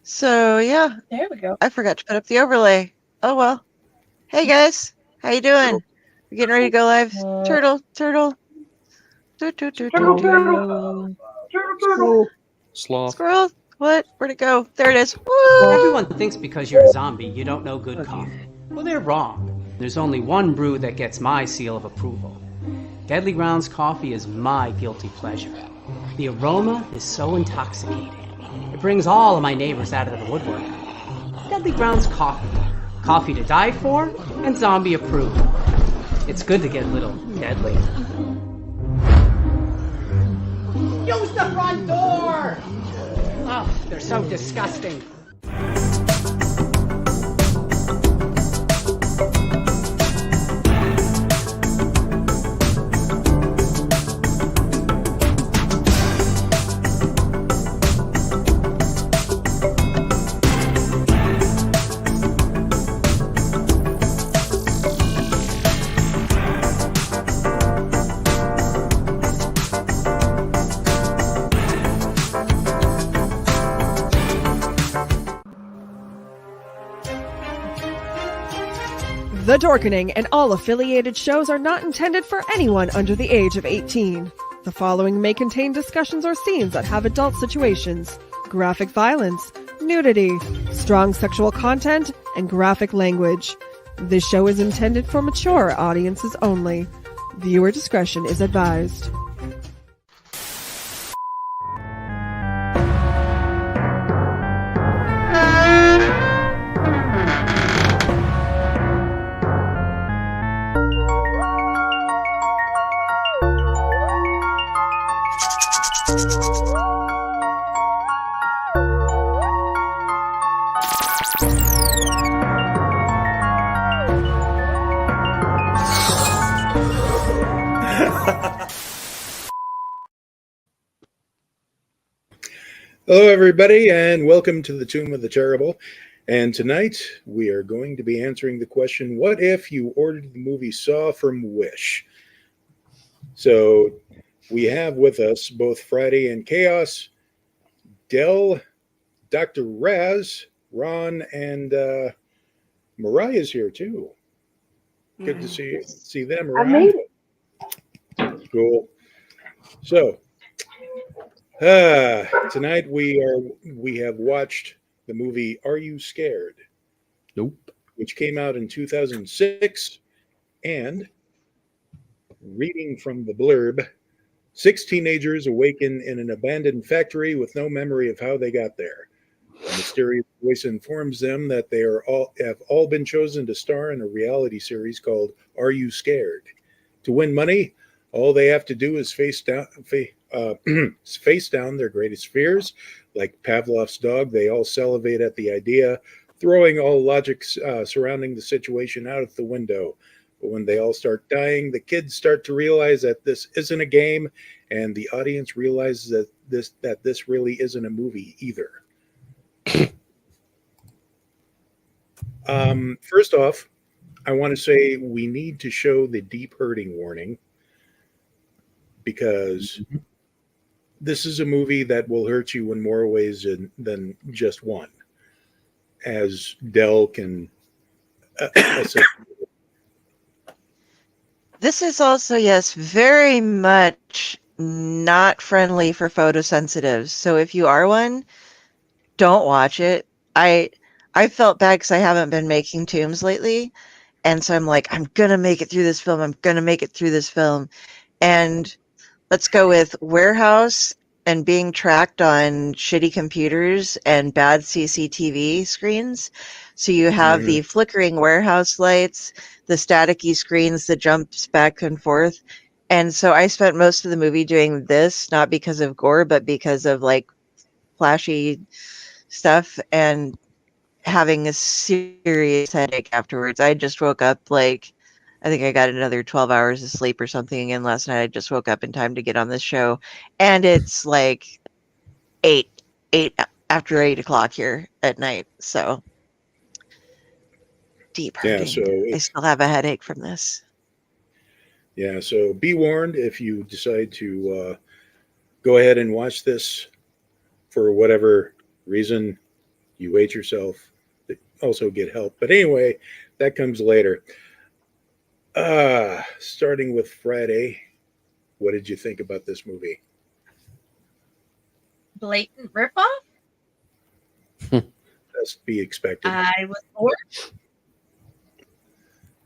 So yeah, There we go. I forgot to put up the overlay. Oh well. Hey guys, how you doing? We getting ready to go live? Turtle, turtle. Do, do, do, do, Turtle, turtle, do. turtle, turtle. Squirrel. Sloth. Squirrel? What? Where'd it go? There it is. Woo! Everyone thinks because you're a zombie, you don't know good coffee. Well, they're wrong. There's only one brew that gets my seal of approval. Deadly Grounds coffee is my guilty pleasure. The aroma is so intoxicating. It brings all of my neighbors out of the woodwork. Deadly Grounds coffee. Coffee to die for and zombie approved. It's good to get a little deadly. Use the front door! Oh, they're so disgusting. The Dorkening and all affiliated shows are not intended for anyone under the age of 18. The following may contain discussions or scenes that have adult situations, graphic violence, nudity, strong sexual content, and graphic language. This show is intended for mature audiences only. Viewer discretion is advised. Hello, everybody, and welcome to the Tomb of the Terrible. And tonight we are going to be answering the question, what if you ordered the movie Saw from Wish? So we have with us both Friday and Chaos, Del, Dr. Raz, Ron, and Mariah's here too. Good to see them I around. made it. Cool. So tonight we have watched the movie Are You Scared? Nope. Which came out in 2006, and reading from the blurb, 6 teenagers awaken in an abandoned factory with no memory of how they got there. A mysterious voice informs them that they have all been chosen to star in a reality series called Are You Scared? To win money, all they have to do is face down their greatest fears. Like Pavlov's dog, they all salivate at the idea, throwing all logic surrounding the situation out of the window. But when they all start dying, the kids start to realize that this isn't a game, and the audience realizes that this really isn't a movie either. First off, I want to say we need to show the deep hurting warning, because this is a movie that will hurt you in more ways than just one, as Del can assist. This is also, yes, very much not friendly for photosensitives. So if you are one, don't watch it. I felt bad because I haven't been making tombs lately. And so I'm like, I'm going to make it through this film. I'm going to make it through this film. And let's go with warehouse and being tracked on shitty computers and bad CCTV screens. So you have the flickering warehouse lights, the staticky screens that jumps back and forth. And so I spent most of the movie doing this, not because of gore, but because of like flashy stuff and having a serious headache afterwards. I just woke up like, I think I got another 12 hours of sleep or something again last night. I just woke up in time to get on this show. And it's like 8 after 8 o'clock here at night. So deep hurting. Yeah, so I still have a headache from this. Yeah, so be warned if you decide to go ahead and watch this for whatever reason you hate yourself, also get help. But anyway, that comes later. Starting with Friday, what did you think about this movie? Blatant ripoff. That's to be expected. I was bored.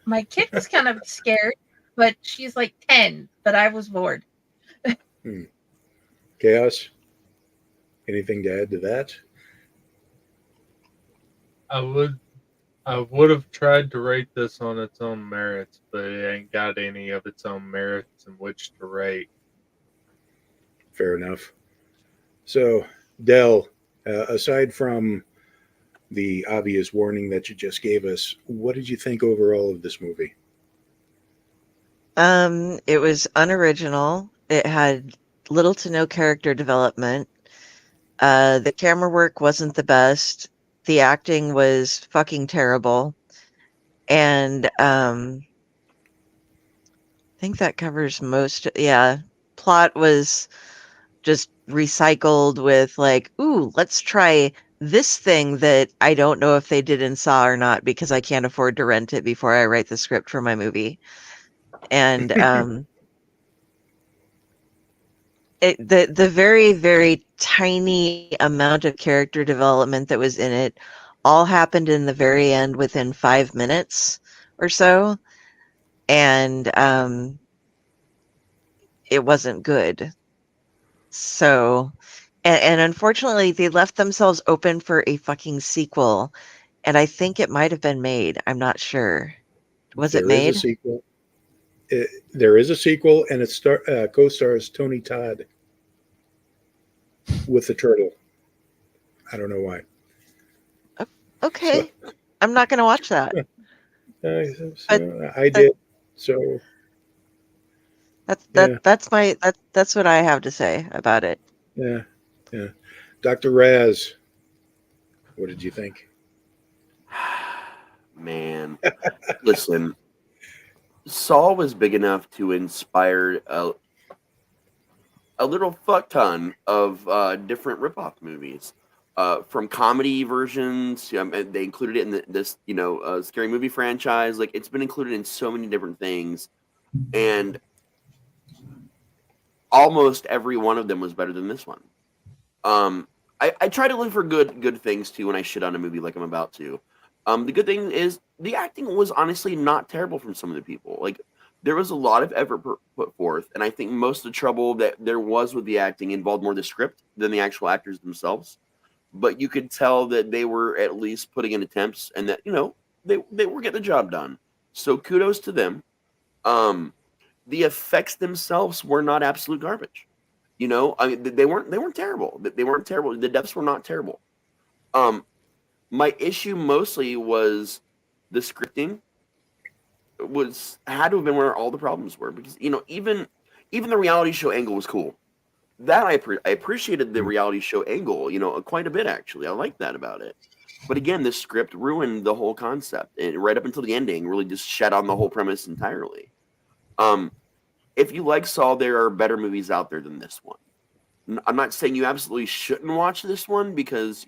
My kid was kind of scared, but she's like 10. But I was bored. Chaos? Anything to add to that? I would have tried to rate this on its own merits, but it ain't got any of its own merits in which to rate. Fair enough. So, Del, aside from the obvious warning that you just gave us, what did you think overall of this movie? It was unoriginal. It had little to no character development. The camera work wasn't the best. The acting was fucking terrible. And I think that covers most. Yeah. Plot was just recycled with like, ooh, let's try this thing that I don't know if they did in Saw or not because I can't afford to rent it before I write the script for my movie. And the very, very tiny amount of character development that was in it all happened in the very end within 5 minutes or so. And it wasn't good. So, and unfortunately, they left themselves open for a fucking sequel. And I think it might have been made. I'm not sure. Was it There is a made? sequel. There is a sequel, and it co-stars Tony Todd with the turtle. I don't know why. Okay. I'm not going to watch that. I did. So yeah. That's what I have to say about it. Yeah. Dr. Raz, what did you think? Man, listen, Saw was big enough to inspire a little fuck ton of different ripoff movies. From comedy versions, they included it in this scary movie franchise. Like, it's been included in so many different things, and almost every one of them was better than this one. I try to look for good things too when I shit on a movie like I'm about to. The good thing is the acting was honestly not terrible from some of the people. Like, there was a lot of effort put forth, and I think most of the trouble that there was with the acting involved more the script than the actual actors themselves. But you could tell that they were at least putting in attempts, and that they were getting the job done. So kudos to them. The effects themselves were not absolute garbage. I mean, they weren't terrible. They weren't terrible. The deaths were not terrible. My issue mostly was the scripting had to have been where all the problems were, because even the reality show angle was cool. That I appreciated the reality show angle, quite a bit actually. I liked that about it. But again, the script ruined the whole concept, and right up until the ending, really just shut on the whole premise entirely. If you like Saw, there are better movies out there than this one. I'm not saying you absolutely shouldn't watch this one because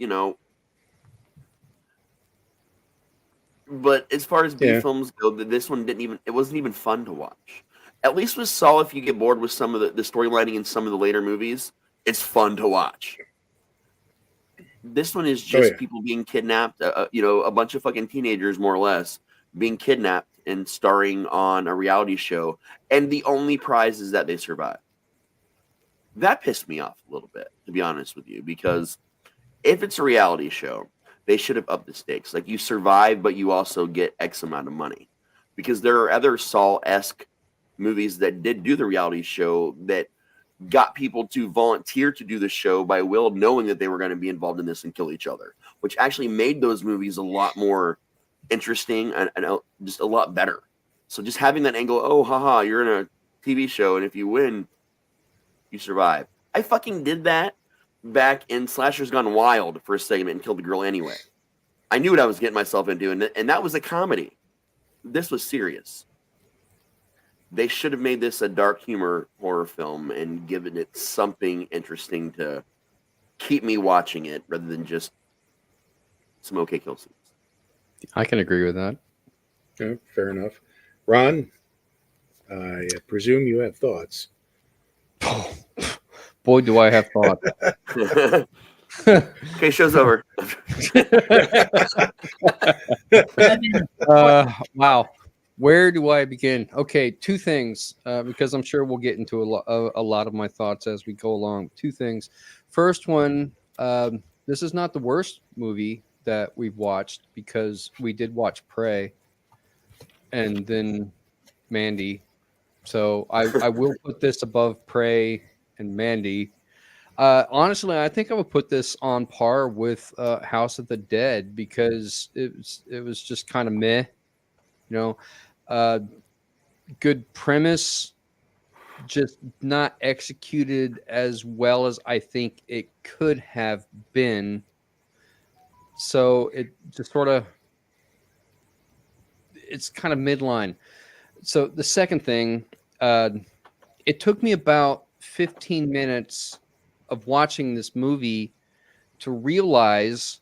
but as far as B films go, this one it wasn't even fun to watch. At least with Saw, if you get bored with some of the storylining in some of the later movies, it's fun to watch. This one is just people being kidnapped, a bunch of fucking teenagers, more or less, being kidnapped and starring on a reality show, and the only prize is that they survive. That pissed me off a little bit, to be honest with you, because if it's a reality show, they should have upped the stakes. Like, you survive, but you also get X amount of money. Because there are other Saw-esque movies that did do the reality show that got people to volunteer to do the show by will, knowing that they were going to be involved in this and kill each other, which actually made those movies a lot more interesting and just a lot better. So just having that angle, oh, haha, you're in a TV show, and if you win, you survive. I fucking did that back in Slashers Gone Wild for a segment and killed the girl anyway. I knew what I was getting myself into, and that was a comedy. This was serious. They should have made this a dark humor horror film and given it something interesting to keep me watching it rather than just some okay kill scenes. I can agree with that. Yeah, fair enough. Ron, I presume you have thoughts. Boy, do I have thought. Okay, show's over. Wow. Where do I begin? Okay, two things, because I'm sure we'll get into a lot of my thoughts as we go along. Two things. First one, this is not the worst movie that we've watched, because we did watch Prey and then Mandy. So I will put this above Prey and Mandy. Honestly, I think I would put this on par with House of the Dead, because it was just kind of meh, good premise, just not executed as well as I think it could have been. So it just it's kind of midline. So the second thing, it took me about 15 minutes of watching this movie to realize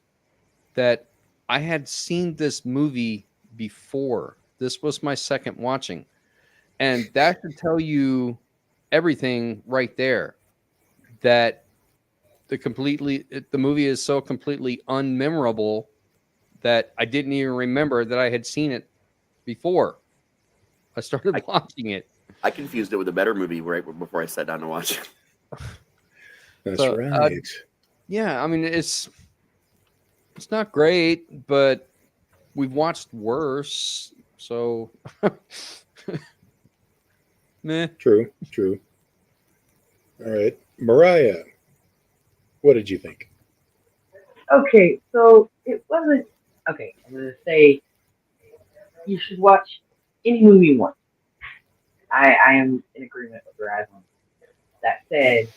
that I had seen this movie before. This was my second watching. And that should tell you everything right there, that the movie is so completely unmemorable that I didn't even remember that I had seen it before I started watching it. I confused it with a better movie right before I sat down to watch it. That's right. Yeah, I mean, it's not great, but we've watched worse. So, meh. True. All right. Mariah, what did you think? Okay, so it wasn't. Okay, I'm going to say you should watch any movie you want. I am in agreement with Raz on that. Said,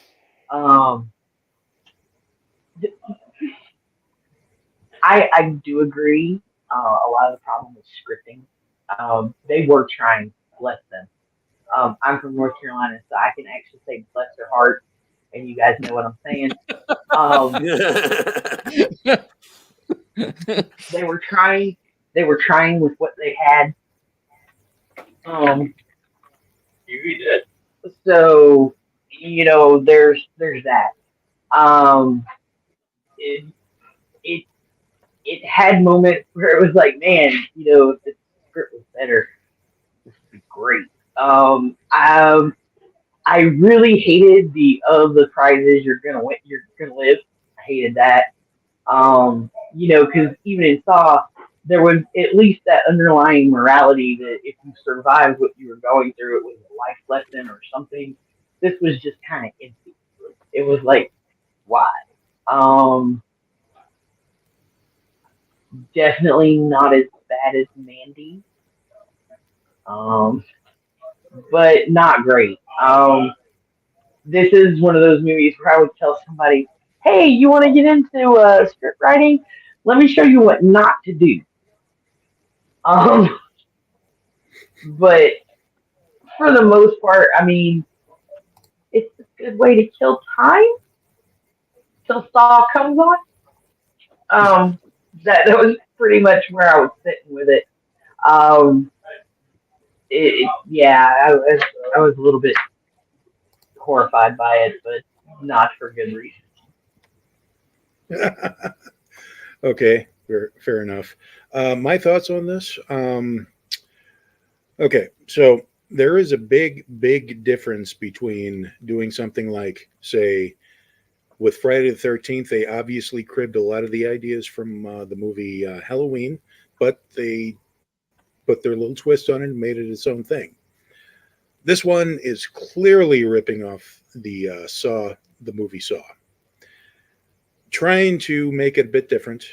I do agree. A lot of the problem was scripting. They were trying, bless them. I'm from North Carolina, so I can actually say bless their heart, and you guys know what I'm saying. They were trying. They were trying with what they had. You did. So there's that. It had moments where it was like, man, if the script was better, this would be great. I really hated the prizes you're gonna win, you're gonna live. I hated that. Because even in Saw, there was at least that underlying morality that if you survived what you were going through, it was a life lesson or something. This was just kind of empty. It was like, why? Definitely not as bad as Mandy. But not great. This is one of those movies where I would tell somebody, hey, you want to get into script writing? Let me show you what not to do. But for the most part, I mean, it's a good way to kill time till Saw comes on. That was pretty much where I was sitting with it. Yeah, I was a little bit horrified by it, but not for good reason. Okay, fair enough. My thoughts on this. Okay, so there is a big difference between doing something like, say, with Friday the 13th, they obviously cribbed a lot of the ideas from the movie Halloween, but they put their little twist on it and made it its own thing. This one is clearly ripping off the movie Saw, trying to make it a bit different.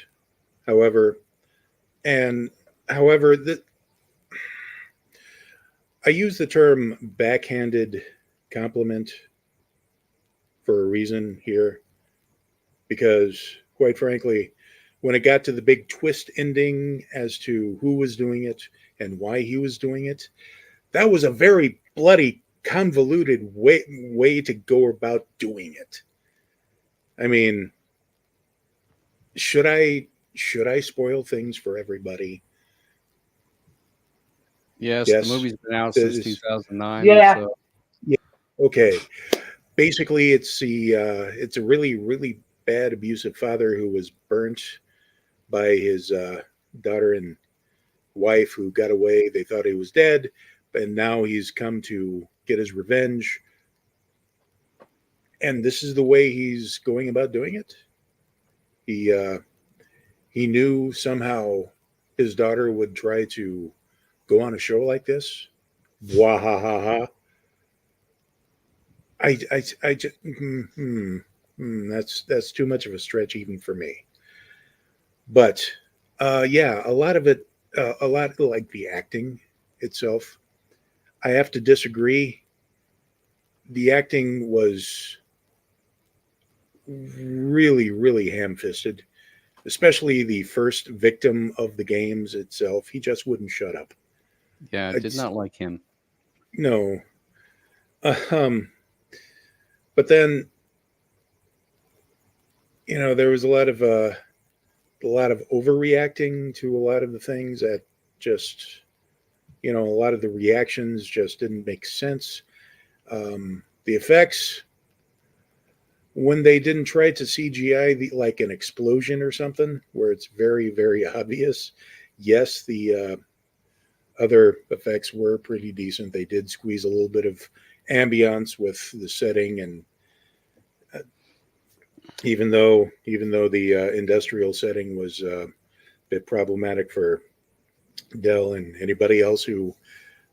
However, I use the term backhanded compliment for a reason here, because quite frankly, when it got to the big twist ending as to who was doing it and why he was doing it, that was a very bloody, convoluted way to go about doing it. I mean, should I should I spoil things for everybody? Yes, Yes. the movie's been out This since is- 2009. Yeah. So Okay. Basically, it's a really, really bad abusive father who was burnt by his daughter and wife who got away. They thought he was dead, and now he's come to get his revenge. And this is the way he's going about doing it. He knew somehow his daughter would try to go on a show like this. Wahahaha. I just that's too much of a stretch even for me. But yeah, a lot of it, a lot like the acting itself, I have to disagree. The acting was really, really ham-fisted, especially the first victim of the games itself. He just wouldn't shut up. yeah, I did not like him. No. But then, there was a lot of overreacting to a lot of the things that just, a lot of the reactions just didn't make sense. The effects, when they didn't try to CGI like an explosion or something, where it's very, very obvious. Yes, the other effects were pretty decent. They did squeeze a little bit of ambiance with the setting, and even though the industrial setting was a bit problematic for Dell and anybody else who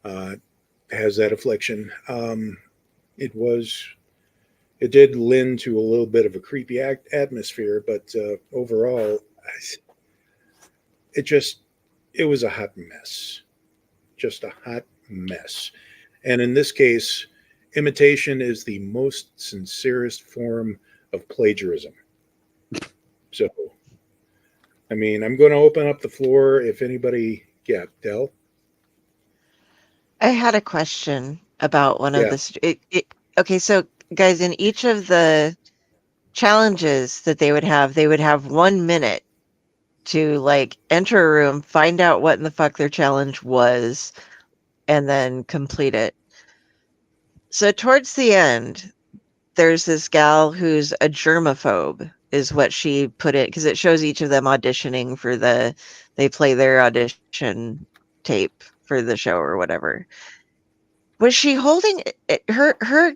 has that affliction, it did lend to a little bit of a creepy atmosphere, but overall, it was a hot mess, just a hot mess. And in this case, imitation is the most sincerest form of plagiarism. So, I mean, I'm going to open up the floor if anybody, Del. I had a question about one of Yeah. the. Okay, so guys, in each of the challenges that they would have 1 minute to like enter a room, find out what in the fuck their challenge was, and then complete it. So towards the end, there's this gal who's a germaphobe, is what she put it, because it shows each of them auditioning for they play their audition tape for the show or whatever. Was she holding her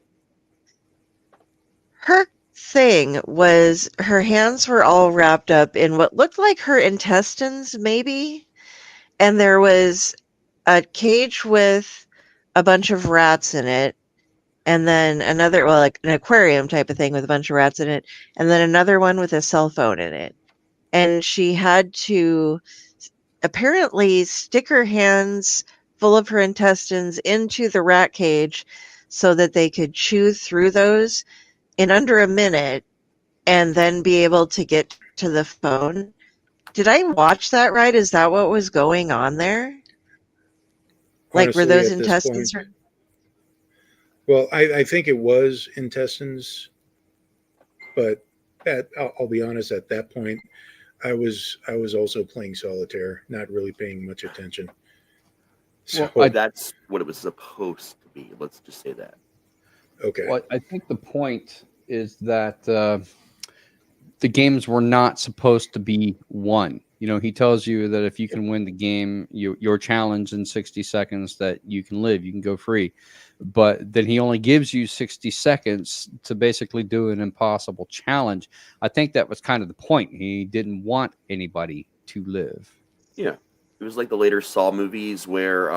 thing was her hands were all wrapped up in what looked like her intestines, maybe, and there was a cage with a bunch of rats in it, and then another, well, like an aquarium type of thing with a bunch of rats in it, and then another one with a cell phone in it. And she had to apparently stick her hands full of her intestines into the rat cage so that they could chew through those in under a minute and then be able to get to the phone. Did I watch that right? Is that what was going on there? Like, were Honestly, those at this intestines? point, well, I think it was intestines, but I'll be honest. At that point, I was also playing solitaire, not really paying much attention. So Well, That's what it was supposed to be. Let's just say that. okay, Well, I think the point is that the games were not supposed to be won. He tells you that if you can win the game, your challenge in 60 seconds, that you can live, you can go free. But then he only gives you 60 seconds to basically do an impossible challenge. I think that was kind of the point. He didn't want anybody to live. Yeah. It was like the later Saw movies where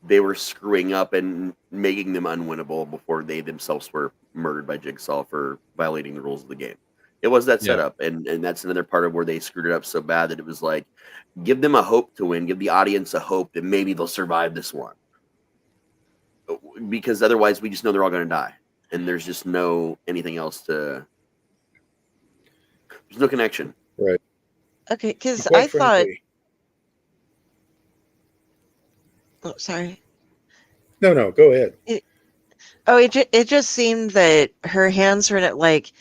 they were screwing up and making them unwinnable before they themselves were murdered by Jigsaw for violating the rules of the game. It was that Yeah. setup, and that's another part of where they screwed it up so bad that it was like, give them a hope to win, give the audience a hope that maybe they'll survive this one. Because otherwise we just know they're all going to die. And there's just no anything else to... There's no connection. right. Okay, because Quite I thought. frankly, Oh, sorry. no, go ahead. Oh, it just seemed that her hands were like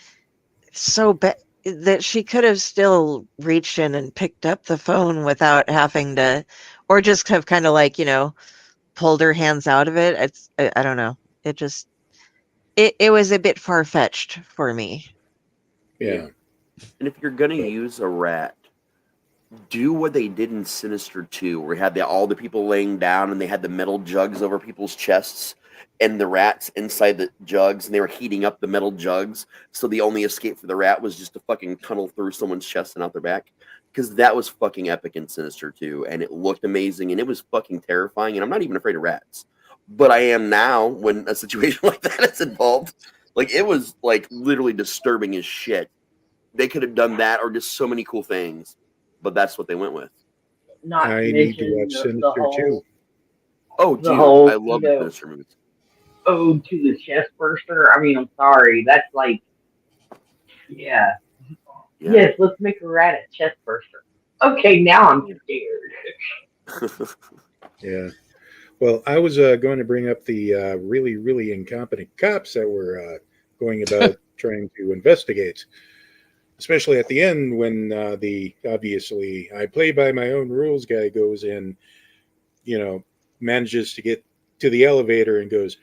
so bad. that she could have still reached in and picked up the phone without having to, or just have kind of like, pulled her hands out of it. I don't know. It just, it was a bit far-fetched for me. Yeah. And if you're gonna use a rat, do what they did in Sinister 2, where you had all the people laying down and they had the metal jugs over people's chests and the rats inside the jugs, and they were heating up the metal jugs, so the only escape for the rat was just to fucking tunnel through someone's chest and out their back. Because that was fucking epic in Sinister 2, and it looked amazing, and it was fucking terrifying, and I'm not even afraid of rats. But I am now when a situation like that is involved. Like, it was, like, literally disturbing as shit. They could have done that or just so many cool things, but that's what they went with. Not to I need mention to watch the Sinister whole, too. Oh, the dude, whole, I love the Sinister movies. ode to the chest burster. I mean, I'm sorry. That's like, yeah. Yes, let's make a rat a chest burster. Okay, now I'm scared. Yeah. Well, I was going to bring up the really, really incompetent cops that were going about trying to investigate, especially at the end when the obviously I play by my own rules guy goes in, manages to get to the elevator and goes,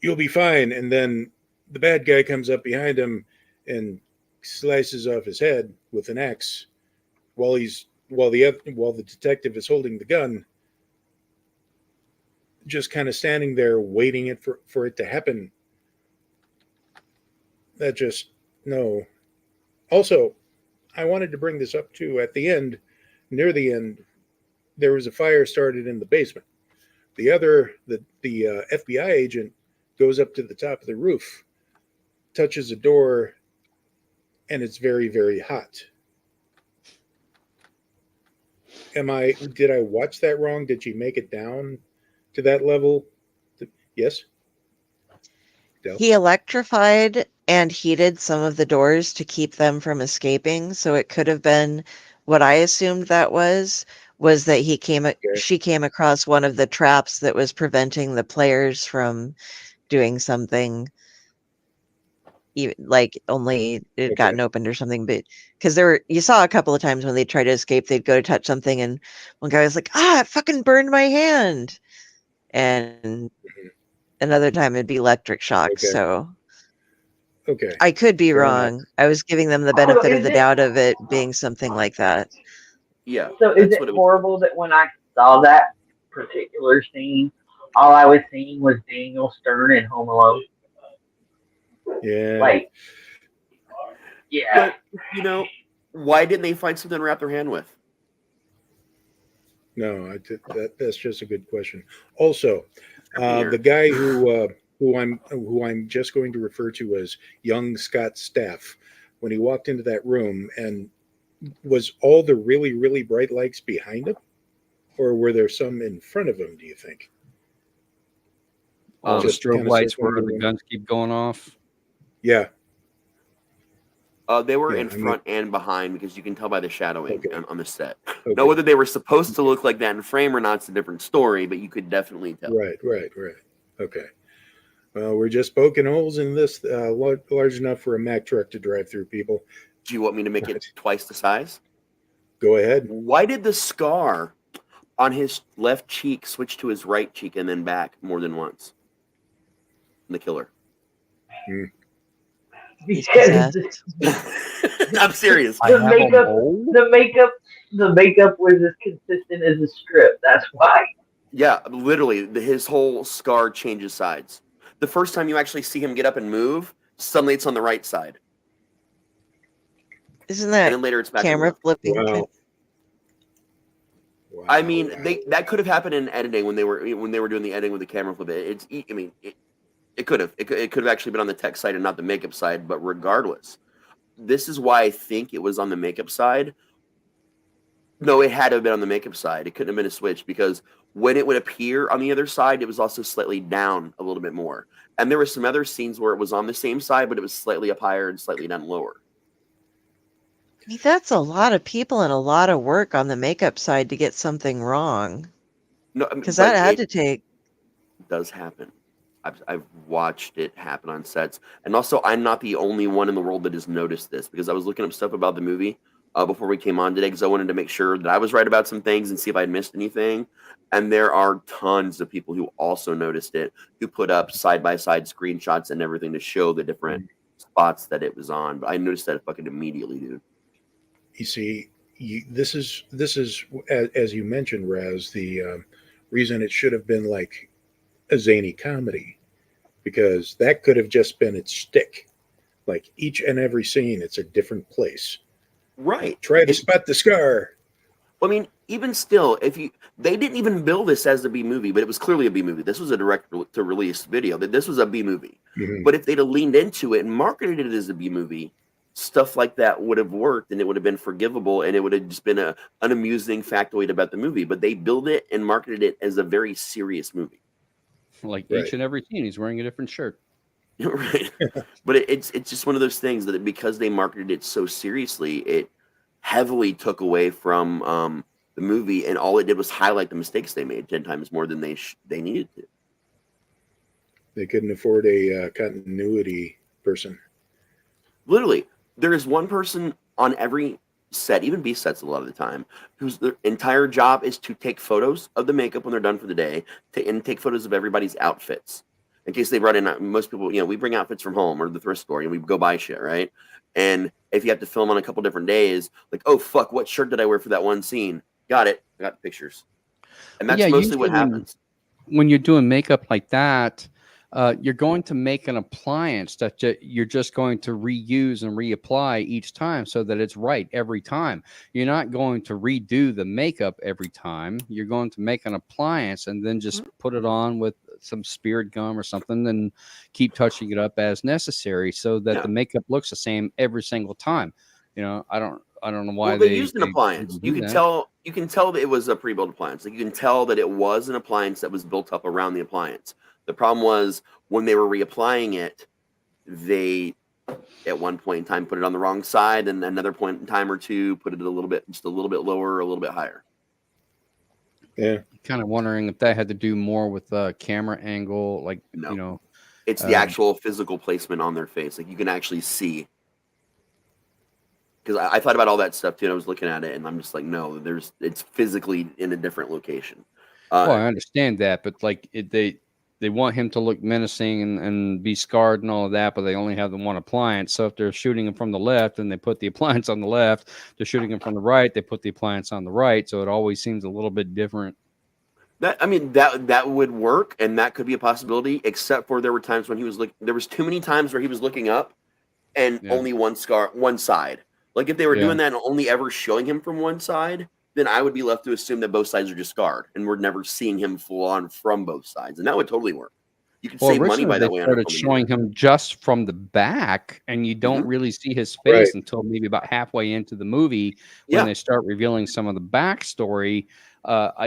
"You'll be fine," and then the bad guy comes up behind him and slices off his head with an axe while the detective is holding the gun, just kind of standing there waiting for it to happen. That just, no. Also, I wanted to bring this up too. At the end, near the end, there was a fire started in the basement. The FBI agent goes up to the top of the roof, touches a door, and it's very, very hot. Did I watch that wrong? Did she make it down to that level? Yes? Del? He electrified and heated some of the doors to keep them from escaping. So it could have been what I assumed that was that she came across one of the traps that was preventing the players from doing something, like only it had gotten opened or something. But because you saw a couple of times when they tried to escape, they'd go to touch something, and one guy was like, it fucking burned my hand. And another time it'd be electric shock. Okay. So Okay. I could be Fair wrong. enough. I was giving them the benefit of the doubt of it being something like that. Yeah. So is it horrible that when I saw that particular scene, all I was seeing was Daniel Stern in Home Alone? Yeah. Like, yeah. But, why didn't they find something to wrap their hand with? No, that's just a good question. Also, the guy who I'm just going to refer to as young Scott Staff, when he walked into that room, and was all the really, really bright lights behind him, or were there some in front of him? Do you think? All the Just strobe kinda lights circling where the the room? guns keep going off. Yeah. They were Yeah, in front and behind, because you can tell by the shadowing on the set. Okay. Now, whether they were supposed to look like that in frame or not, it's a different story, but you could definitely tell. Right. Okay. Well, we're just poking holes in this large enough for a Mack truck to drive through, people. Do you want me to make it twice the size? Go ahead. Why did the scar on his left cheek switch to his right cheek and then back more than once? The killer. Because I'm serious. the makeup was as consistent as a strip. That's why. Yeah, literally, his whole scar changes sides. The first time you actually see him get up and move, suddenly it's on the right side. Isn't that and then later it's back camera flipping? Wow. I mean, that could have happened in editing when they were doing the editing with the camera flip. It could have actually been on the tech side and not the makeup side. But regardless, this is why I think it was on the makeup side. No, it had to have been on the makeup side. It couldn't have been a switch, because when it would appear on the other side, it was also slightly down a little bit more. And there were some other scenes where it was on the same side, but it was slightly up higher and slightly down lower. I mean, that's a lot of people and a lot of work on the makeup side to get something wrong. No, because that had to take. Does happen. I've watched it happen on sets, and also I'm not the only one in the world that has noticed this because I was looking up stuff about the movie before we came on today because I wanted to make sure that I was right about some things and see if I'd missed anything. And there are tons of people who also noticed it, who put up side by side screenshots and everything to show the different spots that it was on. But I noticed that fucking immediately, dude. You see, this is as you mentioned, Raz, the reason it should have been like a zany comedy, because that could have just been its shtick. Like each and every scene, it's a different place. Right. Try to spot the scar. I mean, even still, they didn't even bill this as a B movie, but it was clearly a B movie. This was a direct to release video. That this was a B movie. Mm-hmm. But if they'd have leaned into it and marketed it as a B movie, stuff like that would have worked, and it would have been forgivable, and it would have just been an amusing factoid about the movie. But they billed it and marketed it as a very serious movie. Like each and every scene, he's wearing a different shirt. Right. But it's just one of those things that because they marketed it so seriously, it heavily took away from the movie, and all it did was highlight the mistakes they made 10 times more than they needed to. They couldn't afford a continuity person. Literally, there is one person on every set, even B sets a lot of the time, whose their entire job is to take photos of the makeup when they're done for the day, and take photos of everybody's outfits. In case they brought in, most people, we bring outfits from home or the thrift store, and we go buy shit, right? And if you have to film on a couple different days, like, oh, fuck, what shirt did I wear for that one scene? Got it. I got the pictures. And that's mostly what happens. When you're doing makeup like that, you're going to make an appliance that you're just going to reuse and reapply each time so that it's right every time. You're not going to redo the makeup every time. You're going to make an appliance and then just put it on with some spirit gum or something and keep touching it up as necessary so that the makeup looks the same every single time. I don't know why they used an appliance. You can tell that it was a pre-built appliance. Like, you can tell that it was an appliance that was built up around the appliance. The problem was when they were reapplying it, they at one point in time put it on the wrong side, and another point in time or two put it just a little bit lower or a little bit higher. Yeah. Kind of wondering if that had to do more with camera angle, it's the actual physical placement on their face. Like, you can actually see. Because I thought about all that stuff too, and I was looking at it, and I'm just like, no, it's physically in a different location. Well, I understand that, but they want him to look menacing and be scarred and all of that, but they only have the one appliance. So if they're shooting him from the left, and they put the appliance on the left, they're shooting him from the right, they put the appliance on the right. So it always seems a little bit different. That would work, and that could be a possibility, except for there were times when there was too many times where he was looking up and only one side. Like, if they were doing that and only ever showing him from one side, then I would be left to assume that both sides are just scarred, and we're never seeing him full on from both sides, and that would totally work. You could save money by that way. They started showing him just from the back, and you don't really see his face until maybe about halfway into the movie when they start revealing some of the backstory.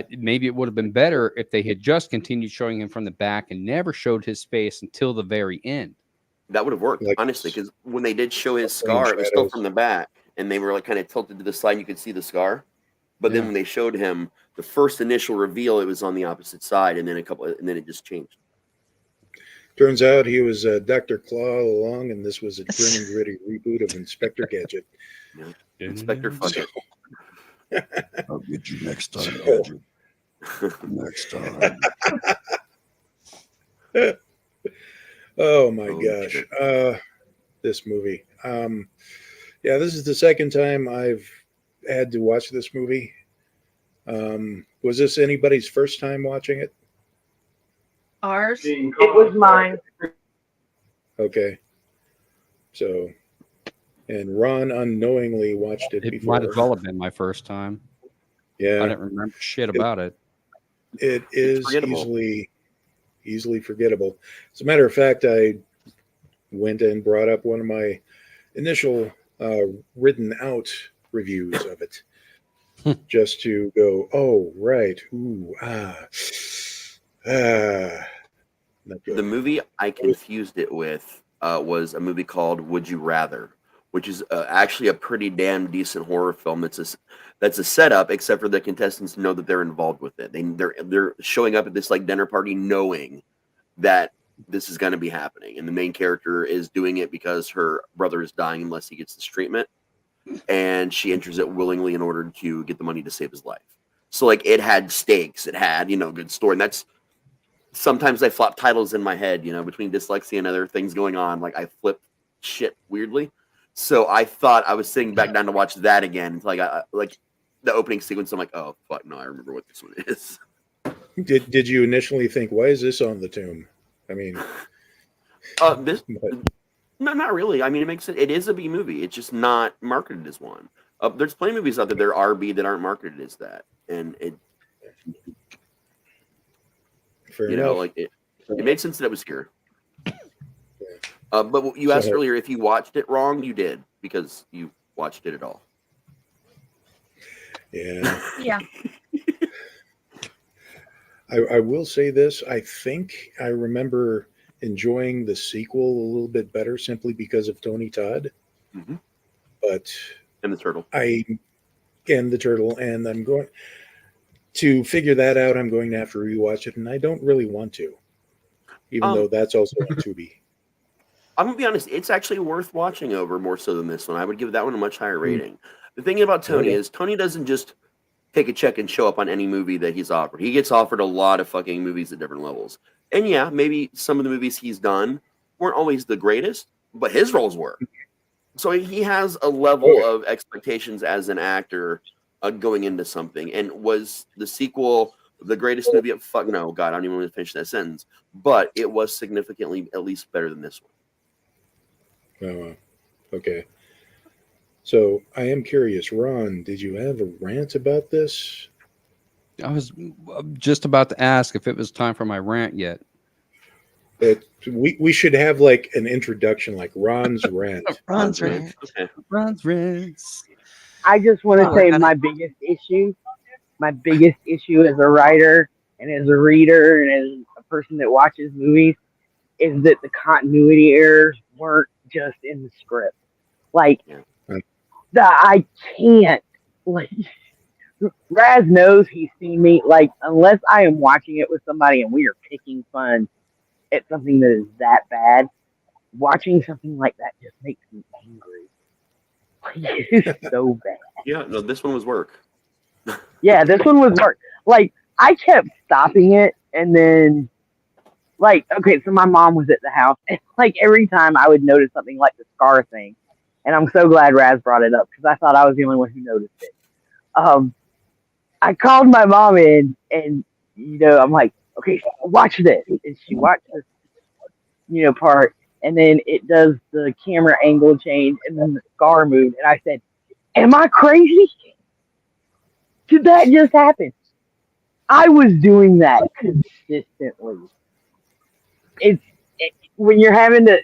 Maybe it would have been better if they had just continued showing him from the back and never showed his face until the very end. That would have worked, honestly, because when they did show his scar, it was still from the back, and they were kind of tilted to the side, and you could see the scar. But then when they showed him the first initial reveal, it was on the opposite side, and then it just changed. Turns out he was Dr. Claw all along, and this was a grim and gritty reboot of Inspector Gadget. Yeah. Inspector Fudget. I'll get you next time, Gadget. Next time. Oh my gosh. This movie. This is the second time I've had to watch this movie. Was this anybody's first time watching it? Ours? It was mine. Okay. So, and Ron unknowingly watched it before. Might as well have been my first time. Yeah. I didn't remember shit about it. It is easily forgettable. As a matter of fact, I went and brought up one of my initial written out reviews of it just to go, oh, right. Ooh, The movie I confused it with was a movie called Would You Rather, which is actually a pretty damn decent horror film. That's a setup, except for the contestants know that they're involved with it. They're showing up at this dinner party knowing that this is going to be happening, and the main character is doing it because her brother is dying unless he gets this treatment, and she enters it willingly in order to get the money to save his life. So like it had stakes, it had good story, and that's sometimes I flop titles in my head, between dyslexia and other things going on, like I flip shit weirdly. So I thought I was sitting back down to watch that again until I got like the opening sequence. I'm like, oh fuck no, I remember what this one is. Did you initially think, why is this on the tomb? I mean, this no, not really. I mean, it makes it. It is a B movie. It's just not marketed as one. There's plenty of movies out there are B that aren't marketed as that, and it. Fair enough. Like it made sense that it was here. But you asked earlier if you watched it wrong. You did, because you watched it at all. Yeah. Yeah. I will say this. I think I remember enjoying the sequel a little bit better simply because of Tony Todd. Mm-hmm. But and the turtle. And I'm going to figure that out. I'm going to have to rewatch it, and I don't really want to, even though that's also on Tubi. I'm gonna be honest; it's actually worth watching over more so than this one. I would give that one a much higher rating. The thing about Tony is Tony doesn't just take a check and show up on any movie that he's offered. He gets offered a lot of fucking movies at different levels. And yeah, maybe some of the movies he's done weren't always the greatest, but his roles were. So he has a level of expectations as an actor going into something. And was the sequel the greatest movie? Fuck no, God, I don't even want to finish that sentence. But it was significantly at least better than this one. Oh, okay. So I am curious, Ron, did you have a rant about this? I was just about to ask if it was time for my rant yet. We should have like an introduction, like Ron's rant. Ron's rant. Okay. Ron's rants. I just want to say my biggest issue as a writer and as a reader and as a person that watches movies is that the continuity errors weren't just in the script. Like, I can't, like, Raz knows he's seen me, like, unless I am watching it with somebody and we are picking fun at something that is that bad, watching something like that just makes me angry. Like, it's so bad. Yeah, no, this one was work. Yeah, this one was work. Like, I kept stopping it, and then, like, okay, so my mom was at the house, and, like, every time I would notice something like the scar thing, and I'm so glad Raz brought it up, because I thought I was the only one who noticed it. I called my mom in, and, I'm like, okay, watch this. And she watched this, part, and then it does the camera angle change, and then the scar moved, and I said, am I crazy? Did that just happen? I was doing that consistently. When you're having to,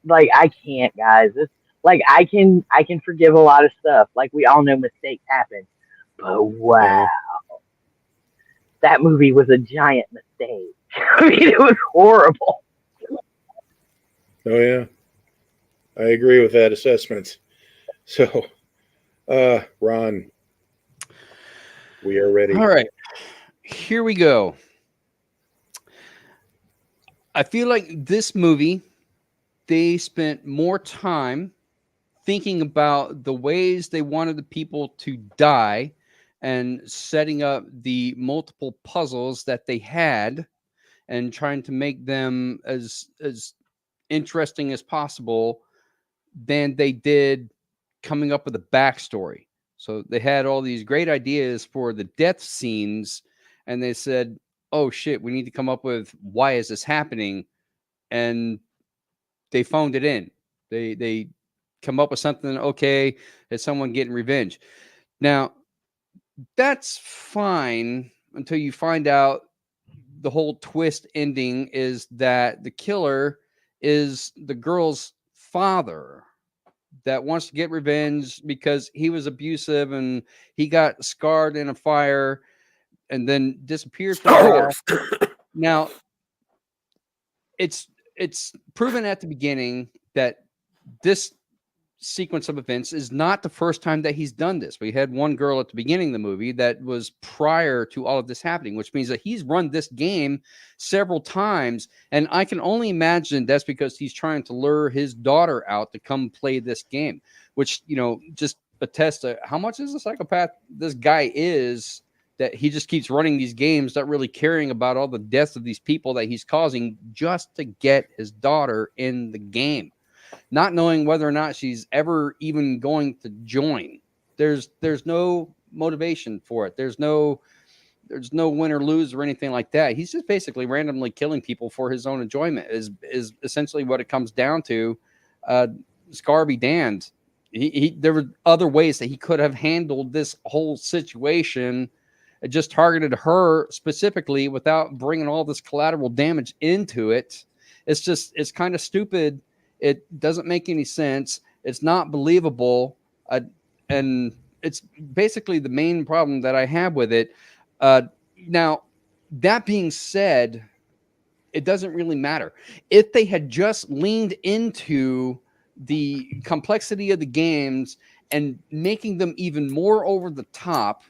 like, I can't, guys. It's like I can forgive a lot of stuff. Like, we all know mistakes happen, but wow, that movie was a giant mistake. I mean, it was horrible. Oh yeah, I agree with that assessment. So, Ron, we are ready. All right, here we go. I feel like this movie, they spent more time thinking about the ways they wanted the people to die and setting up the multiple puzzles that they had and trying to make them as interesting as possible than they did coming up with a backstory. So they had all these great ideas for the death scenes, and they said, oh shit, we need to come up with why is this happening? And they phoned it in. They come up with something, okay, it's someone getting revenge. Now, that's fine until you find out the whole twist ending is that the killer is the girl's father that wants to get revenge because he was abusive and he got scarred in a fire and then disappeared for a while. Now, it's proven at the beginning that this sequence of events is not the first time that he's done this. We had one girl at the beginning of the movie that was prior to all of this happening, which means that he's run this game several times. And I can only imagine that's because he's trying to lure his daughter out to come play this game, which, just attests to how much is a psychopath this guy is, that he just keeps running these games, not really caring about all the deaths of these people that he's causing just to get his daughter in the game, not knowing whether or not she's ever even going to join. There's no motivation for it. There's no win or lose or anything like that. He's just basically randomly killing people for his own enjoyment is essentially what it comes down to. Scar be damned. There were other ways that he could have handled this whole situation. It just targeted her specifically without bringing all this collateral damage into it. It's kind of stupid. It doesn't make any sense. It's not believable. And it's basically the main problem that I have with it. Now, that being said, it doesn't really matter. If they had just leaned into the complexity of the games and making them even more over the top,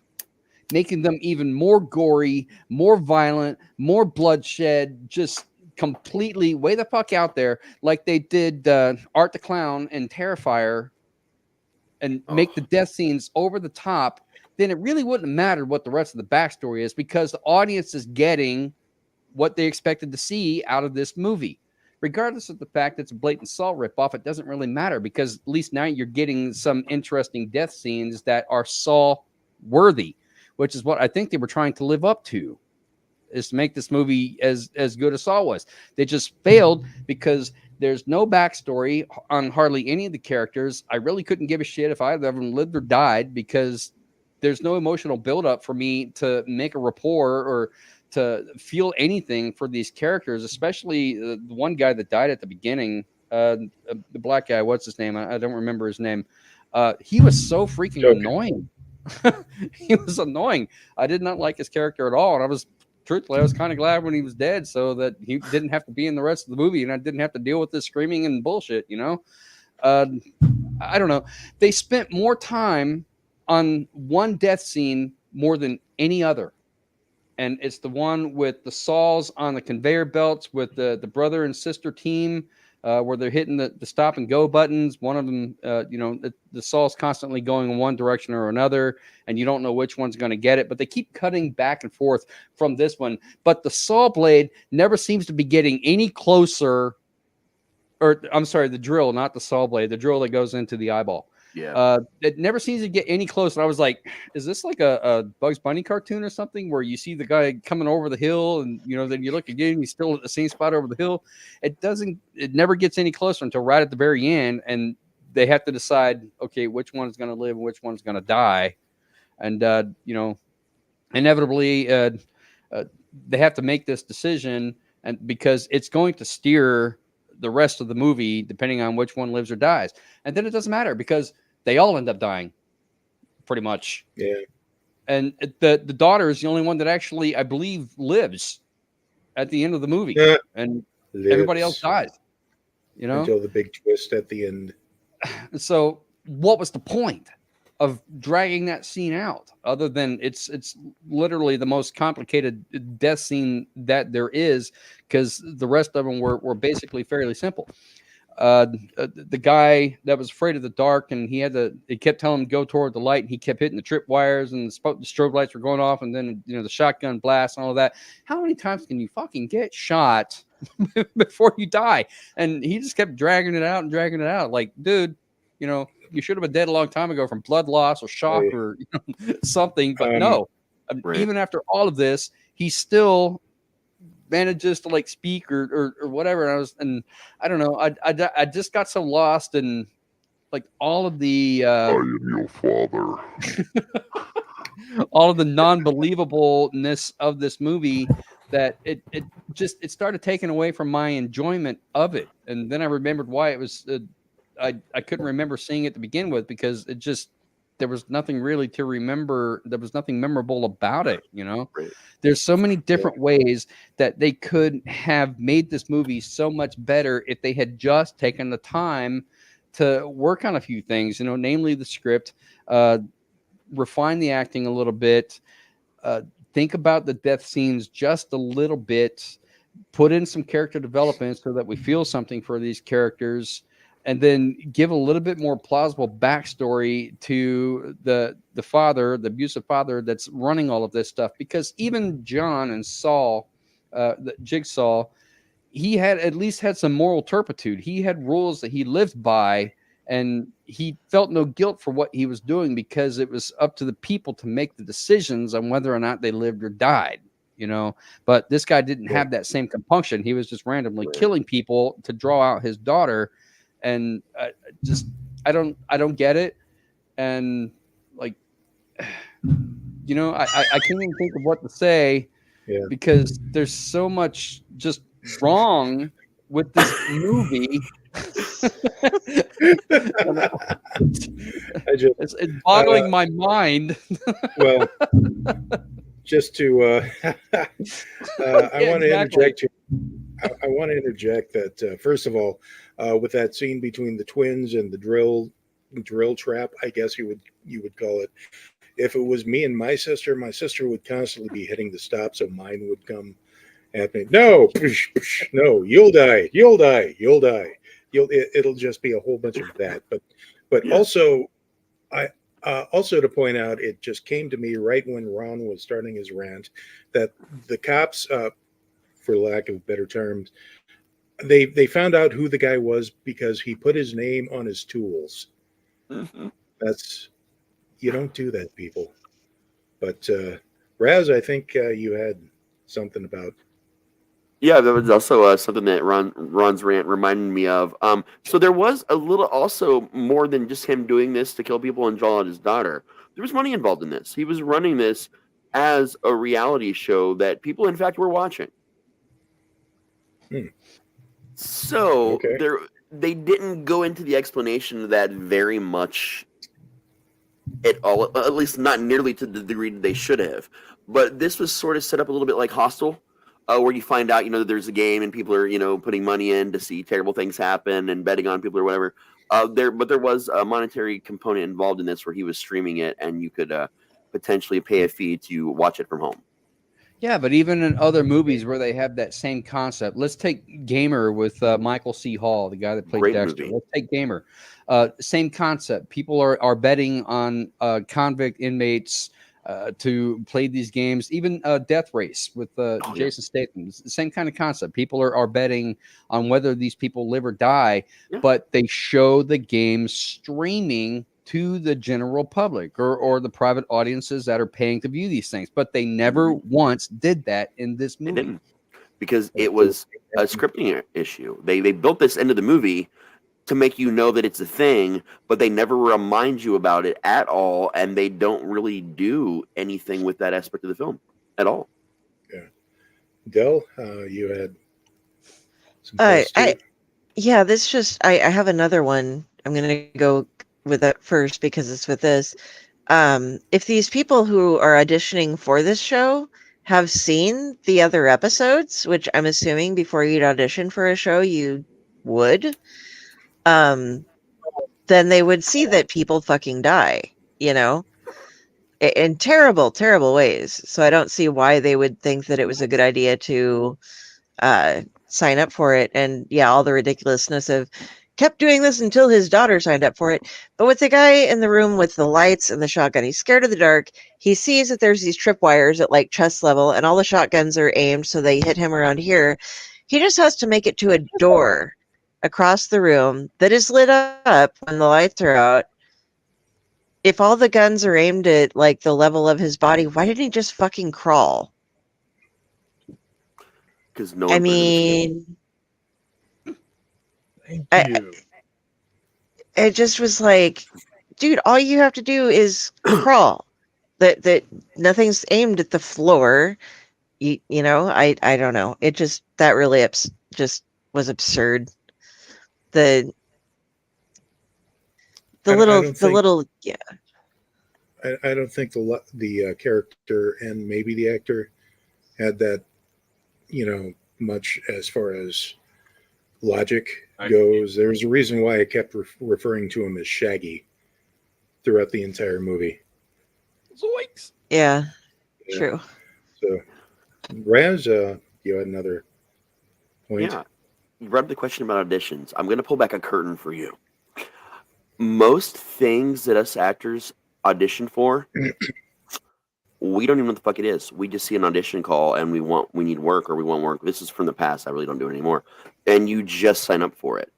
making them even more gory, more violent, more bloodshed, just completely way the fuck out there, like they did Art the Clown and Terrifier, and make the death scenes over the top, then it really wouldn't matter what the rest of the backstory is, because the audience is getting what they expected to see out of this movie. Regardless of the fact that it's a blatant Saw ripoff, it doesn't really matter, because at least now you're getting some interesting death scenes that are Saw worthy, which is what I think they were trying to live up to, is to make this movie as good as Saw was. They just failed because there's no backstory on hardly any of the characters. I really couldn't give a shit if either of them lived or died, because there's no emotional buildup for me to make a rapport or to feel anything for these characters, especially the one guy that died at the beginning, the black guy. What's his name? I don't remember his name. He was so freaking annoying. He was annoying. I did not like his character at all. And I was kind of glad when he was dead, so that he didn't have to be in the rest of the movie and I didn't have to deal with this screaming and bullshit, I don't know. They spent more time on one death scene more than any other. And it's the one with the saws on the conveyor belts with the brother and sister team, where they're hitting the stop and go buttons. One of them, the saw's constantly going in one direction or another, and you don't know which one's going to get it. But they keep cutting back and forth from this one. But the saw blade never seems to be getting any closer. Or I'm sorry, the drill, not the saw blade, the drill that goes into the eyeball. Yeah. It never seems to get any closer. I was like, is this like a Bugs Bunny cartoon or something, where you see the guy coming over the hill and, then you look again, he's still at the same spot over the hill. It never gets any closer until right at the very end. And they have to decide, okay, which one is going to live and which one's going to die. And, inevitably, they have to make this decision, and because it's going to steer the rest of the movie, depending on which one lives or dies. And then it doesn't matter, because they all end up dying pretty much. Yeah. And the daughter is the only one that actually, I believe, lives at the end of the movie. Yeah. And everybody else dies, until the big twist at the end. So what was the point of dragging that scene out, other than it's literally the most complicated death scene that there is, because the rest of them were basically fairly simple. The guy that was afraid of the dark, and it kept telling him to go toward the light, and he kept hitting the trip wires, and the strobe lights were going off, and then the shotgun blast and all of that. How many times can you fucking get shot before you die? And he just kept dragging it out. Like, dude, you should have been dead a long time ago from blood loss or shock or something. But no, even after all of this, he still manages to speak or whatever. And I don't know. I just got so lost in all of the I am your father. all of the non-believableness of this movie, that it started taking away from my enjoyment of it. And then I remembered why it was. I couldn't remember seeing it to begin with, because there was nothing really to remember. There was nothing memorable about it. Right. There's so many different ways that they could have made this movie so much better if they had just taken the time to work on a few things, namely the script, refine the acting a little bit, think about the death scenes just a little bit, put in some character development so that we feel something for these characters, and then give a little bit more plausible backstory to the father, the abusive father that's running all of this stuff. Because even John and Saul, the Jigsaw, he had at least had some moral turpitude. He had rules that he lived by, and he felt no guilt for what he was doing because it was up to the people to make the decisions on whether or not they lived or died. But this guy didn't have that same compunction. He was just randomly killing people to draw out his daughter, and I don't get it. And like, I can't even think of what to say because there's so much just wrong with this movie. It's boggling my mind. Well, just to I want to interject here. I want to interject that first of all, with that scene between the twins and the drill trap, I guess you would call it. If it was me and my sister would constantly be hitting the stop, so mine would come happening. No, no, you'll die. It'll just be a whole bunch of that. But also, also to point out, it just came to me right when Ron was starting his rant that the cops, for lack of better terms, they found out who the guy was because he put his name on his tools. Mm-hmm. You don't do that, people. But Raz, I think you had something about. Yeah, that was also something that Ron's rant reminded me of. So there was a little also more than just him doing this to kill people and draw out his daughter. There was money involved in this. He was running this as a reality show that people, in fact, were watching. So they didn't go into the explanation of that very much at all, at least not nearly to the degree that they should have. But this was sort of set up a little bit like Hostel. Where you find out, that there's a game and people are, putting money in to see terrible things happen and betting on people or whatever. But there was a monetary component involved in this where he was streaming it, and you could potentially pay a fee to watch it from home. Yeah, but even in other movies where they have that same concept, let's take Gamer with Michael C. Hall, the guy that played Dexter. Movie. Let's take Gamer. Same concept. People are betting on convict inmates to play these games. Even Death Race with Jason Statham. It's the same kind of concept. People are betting on whether these people live or die, but they show the game streaming to the general public or the private audiences that are paying to view these things. But they never once did that in this movie. They didn't, because it was a scripting issue. They built this into the movie to make you know that it's a thing, but they never remind you about it at all, and they don't really do anything with that aspect of the film at all. Yeah. Del, you had some I have another one. I'm going to go with that first because it's with this. If these people who are auditioning for this show have seen the other episodes, which I'm assuming before you'd audition for a show, you would, then they would see that people fucking die, in terrible, terrible ways. So I don't see why they would think that it was a good idea to sign up for it. And yeah, all the ridiculousness of kept doing this until his daughter signed up for it. But with the guy in the room with the lights and the shotgun, he's scared of the dark. He sees that there's these tripwires at like chest level and all the shotguns are aimed so they hit him around here. He just has to make it to a door across the room that is lit up when the lights are out. If all the guns are aimed at like the level of his body, why didn't he just fucking crawl? Because no I one mean, it just was like, dude, all you have to do is crawl. That nothing's aimed at the floor. I don't know. It just that really just was absurd. I don't think the character and maybe the actor had that, much as far as logic I- goes, there's a reason why I kept referring to him as Shaggy throughout the entire movie. Zoinks! Yeah, Yeah. true. So, Raz, you had another point. Yeah. You brought up the question about auditions. I'm going to pull back a curtain for you. Most things that us actors audition for, we don't even know what the fuck it is. We just see an audition call and we need work or we want work. This is from the past. I really don't do it anymore. And you just sign up for it.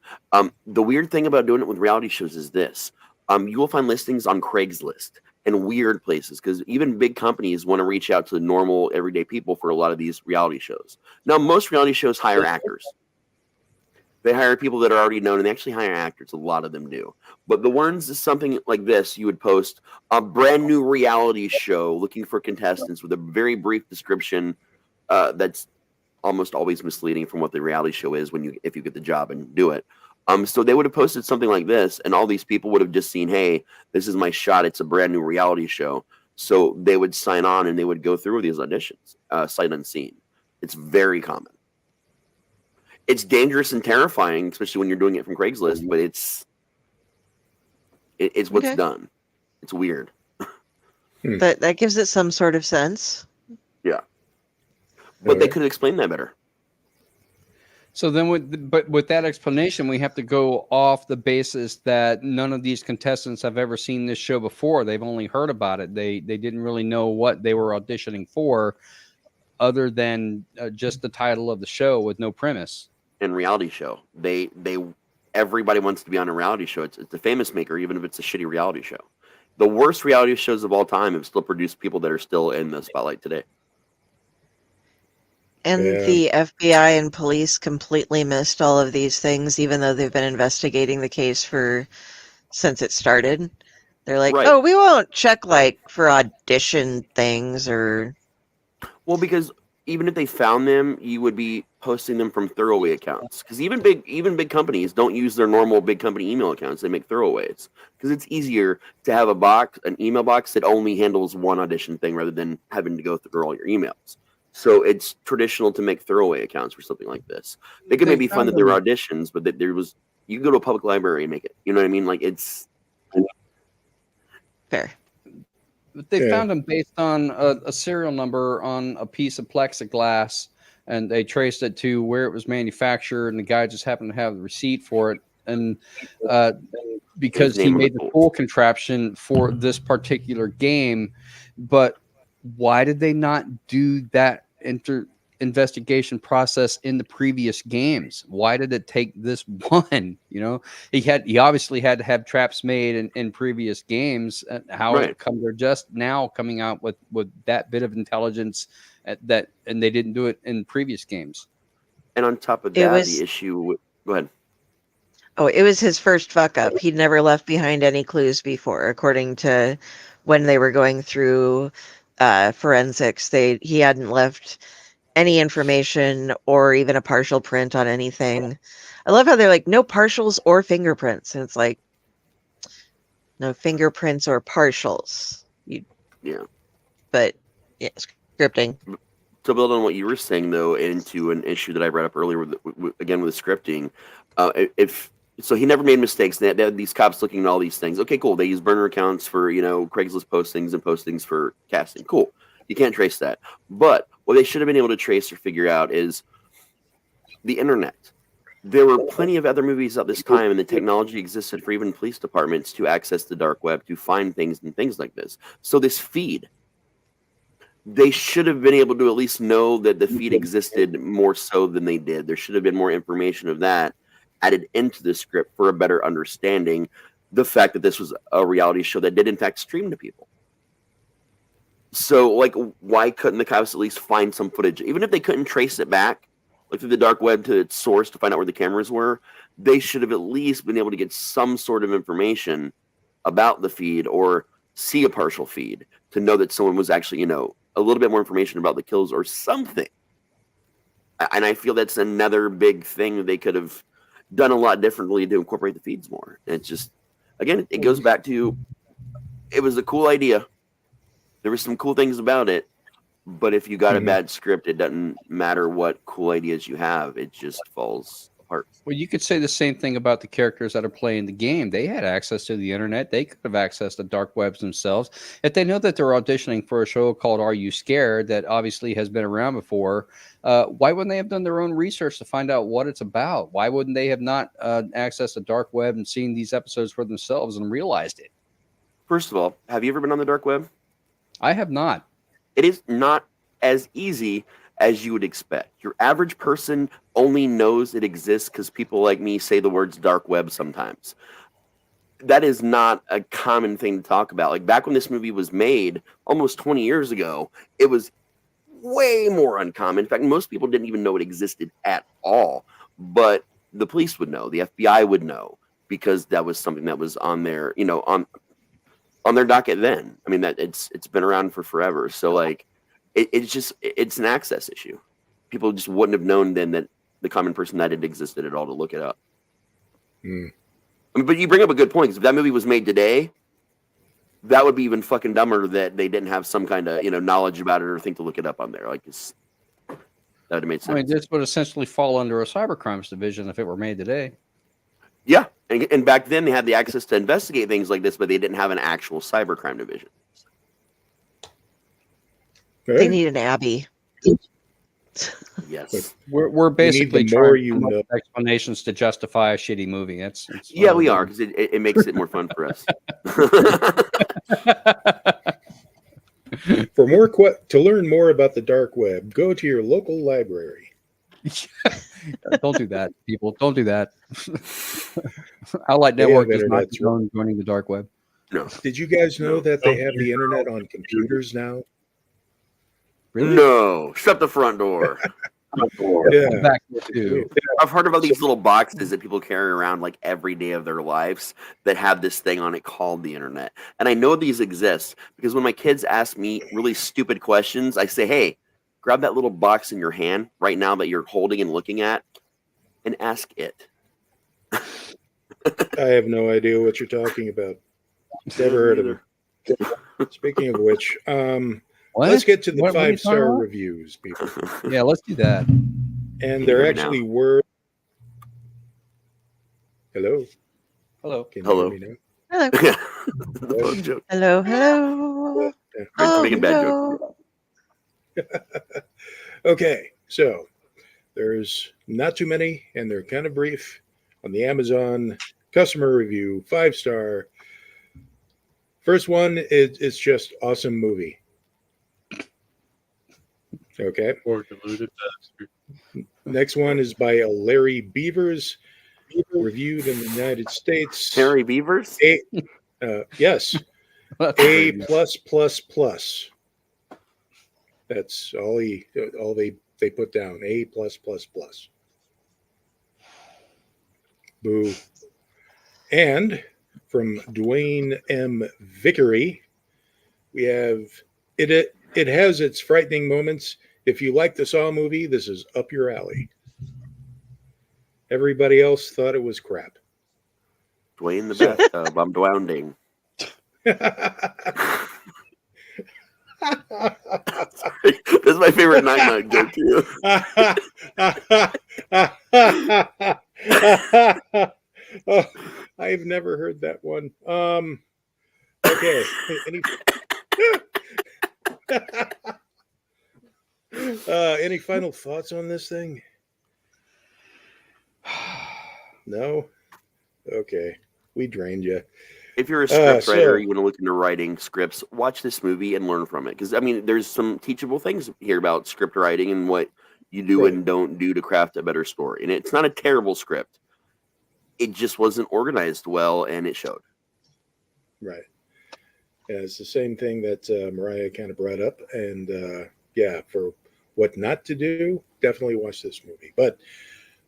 The weird thing about doing it with reality shows is this. You will find listings on Craigslist and weird places because even big companies want to reach out to normal, everyday people for a lot of these reality shows. Now, most reality shows hire actors. They hire people that are already known, and they actually hire actors. A lot of them do. But the ones, something like this, you would post a brand new reality show looking for contestants with a very brief description that's almost always misleading from what the reality show is if you get the job and do it. So they would have posted something like this, and all these people would have just seen, hey, this is my shot. It's a brand new reality show. So they would sign on, and they would go through these auditions, sight unseen. It's very common. It's dangerous and terrifying, especially when you're doing it from Craigslist, but it's what's Okay. done. It's weird. That gives it some sort of sense. Yeah. But they Okay. could have explained that better. So then, with that explanation, we have to go off the basis that none of these contestants have ever seen this show before. They've only heard about it. They didn't really know what they were auditioning for, other than just the title of the show with no premise. In reality show, everybody wants to be on a reality show. It's a famous maker, even if it's a shitty reality show. The worst reality shows of all time have still produced people that are still in the spotlight today. And Yeah. the FBI and police completely missed all of these things, even though they've been investigating the case since it started. They're like, Right. oh, we won't check for audition things or. Well, because even if they found them, you would be posting them from throwaway accounts. Because even big companies don't use their normal big company email accounts; they make throwaways because it's easier to have an email box that only handles one audition thing rather than having to go through all your emails. So it's traditional to make throwaway accounts for something like this. They could maybe find that there were auditions, but that you can go to a public library and make it. You know what I mean? Like it's Fair. But they Yeah. found them based on a serial number on a piece of plexiglass, and they traced it to where it was manufactured, and the guy just happened to have the receipt for it. And because he made the full contraption for this particular game, but why did they not do that investigation process in the previous games? Why did it take this one? He obviously had to have traps made in previous games. How Right. come they're just now coming out with that bit of intelligence and they didn't do it in previous games? And on top of It that, was- the issue. Go ahead. Oh, it was his first fuck up. He'd never left behind any clues before, according to when they were going through forensics. He hadn't left any information or even a partial print on anything. I love how they're like, no partials or fingerprints. And it's like, no fingerprints or partials. Yeah. But yeah, scripting. To build on what you were saying, though, into an issue that I brought up earlier, with scripting, so he never made mistakes. They had these cops looking at all these things. Okay, cool. They use burner accounts for Craigslist postings and postings for casting. Cool. You can't trace that. But what they should have been able to trace or figure out is the internet. There were plenty of other movies at this time, and the technology existed for even police departments to access the dark web to find things and things like this. So this feed, they should have been able to at least know that the feed existed more so than they did. There should have been more information of that added into the script for a better understanding the fact that this was a reality show that did in fact stream to people. So, why couldn't the cops at least find some footage? Even if they couldn't trace it back, through the dark web to its source to find out where the cameras were, they should have at least been able to get some sort of information about the feed or see a partial feed to know that someone was actually, a little bit more information about the kills or something. And I feel that's another big thing that they could have done a lot differently to incorporate the feeds more. And it's just, again, it goes back to, it was a cool idea. There were some cool things about it, but if you got a bad script, it doesn't matter what cool ideas you have. It just falls apart. Well, you could say the same thing about the characters that are playing the game. They had access to the internet. They could have accessed the dark webs themselves. If they know that they're auditioning for a show called Are You Scared that obviously has been around before, why wouldn't they have done their own research to find out what it's about? Why wouldn't they have not accessed the dark web and seen these episodes for themselves and realized it? First of all, have you ever been on the dark web? I have not. It is not as easy as you would expect. Your average person only knows it exists because people like me say the words dark web sometimes. That is not a common thing to talk about. Like back when this movie was made almost 20 years ago, it was way more uncommon. In fact, most people didn't even know it existed at all. But the police would know, the FBI would know, because that was something that was on their, on their docket then. I mean, that it's been around for forever. So like it's an access issue. People just wouldn't have known then that the common person that it existed at all to look it up. Mm. I mean, but you bring up a good point, because if that movie was made today, that would be even fucking dumber that they didn't have some kind of knowledge about it or think to look it up on there. Like that would have made sense. I mean, this would essentially fall under a cybercrimes division if it were made today. Yeah, and back then they had the access to investigate things like this, but they didn't have an actual cybercrime division. They need an Abby. Yes, we're basically the more trying to you come up know. with explanations to justify a shitty movie. It's yeah, we are, because it makes it more fun for us. For more to learn more about the dark web, go to your local library. Don't do that, people. Don't do that. Outlight Network have is not internet, condone joining the dark web. No. Did you guys know that they have the internet on computers now? Really? No, shut the front door. Yeah. Back to I've heard about these little boxes that people carry around like every day of their lives that have this thing on it called the internet. And I know these exist because when my kids ask me really stupid questions, I say, hey, grab that little box in your hand right now that you're holding and looking at and ask it. I have no idea what you're talking about. Never heard of it. Speaking of which, let's get to the What are you talking 5-star about? reviews, people. Yeah, let's do that. And there actually were. Hello. Hello. Can Hello. you hear me Hello. The phone joke. Hello. Hello. now? I'm making a bad joke. Okay, so there's not too many, and they're kind of brief. On the Amazon customer review, 5-star. First one is it's just awesome movie. Okay. Poor deluded bastard. Next one is by Larry Beavers, reviewed in the United States. Harry Beavers? Yes, A plus plus plus. That's all they put down. A plus plus plus. Boo. And from Dwayne M. Vickery, we have it. It has its frightening moments. If you like the Saw movie, this is up your alley. Everybody else thought it was crap. Dwayne the bathtub. I'm drowning. This is my favorite night joke too. Oh, I've never heard that one. Okay. Any final thoughts on this thing? No? Okay. We drained you. If you're a script writer, you want to look into writing scripts, watch this movie and learn from it. Because, I mean, there's some teachable things here about script writing and what you do and don't do to craft a better story. And it's not a terrible script. It just wasn't organized well, and it showed. Right. Yeah, it's the same thing that Mariah kind of brought up. And, yeah, for what not to do, definitely watch this movie. But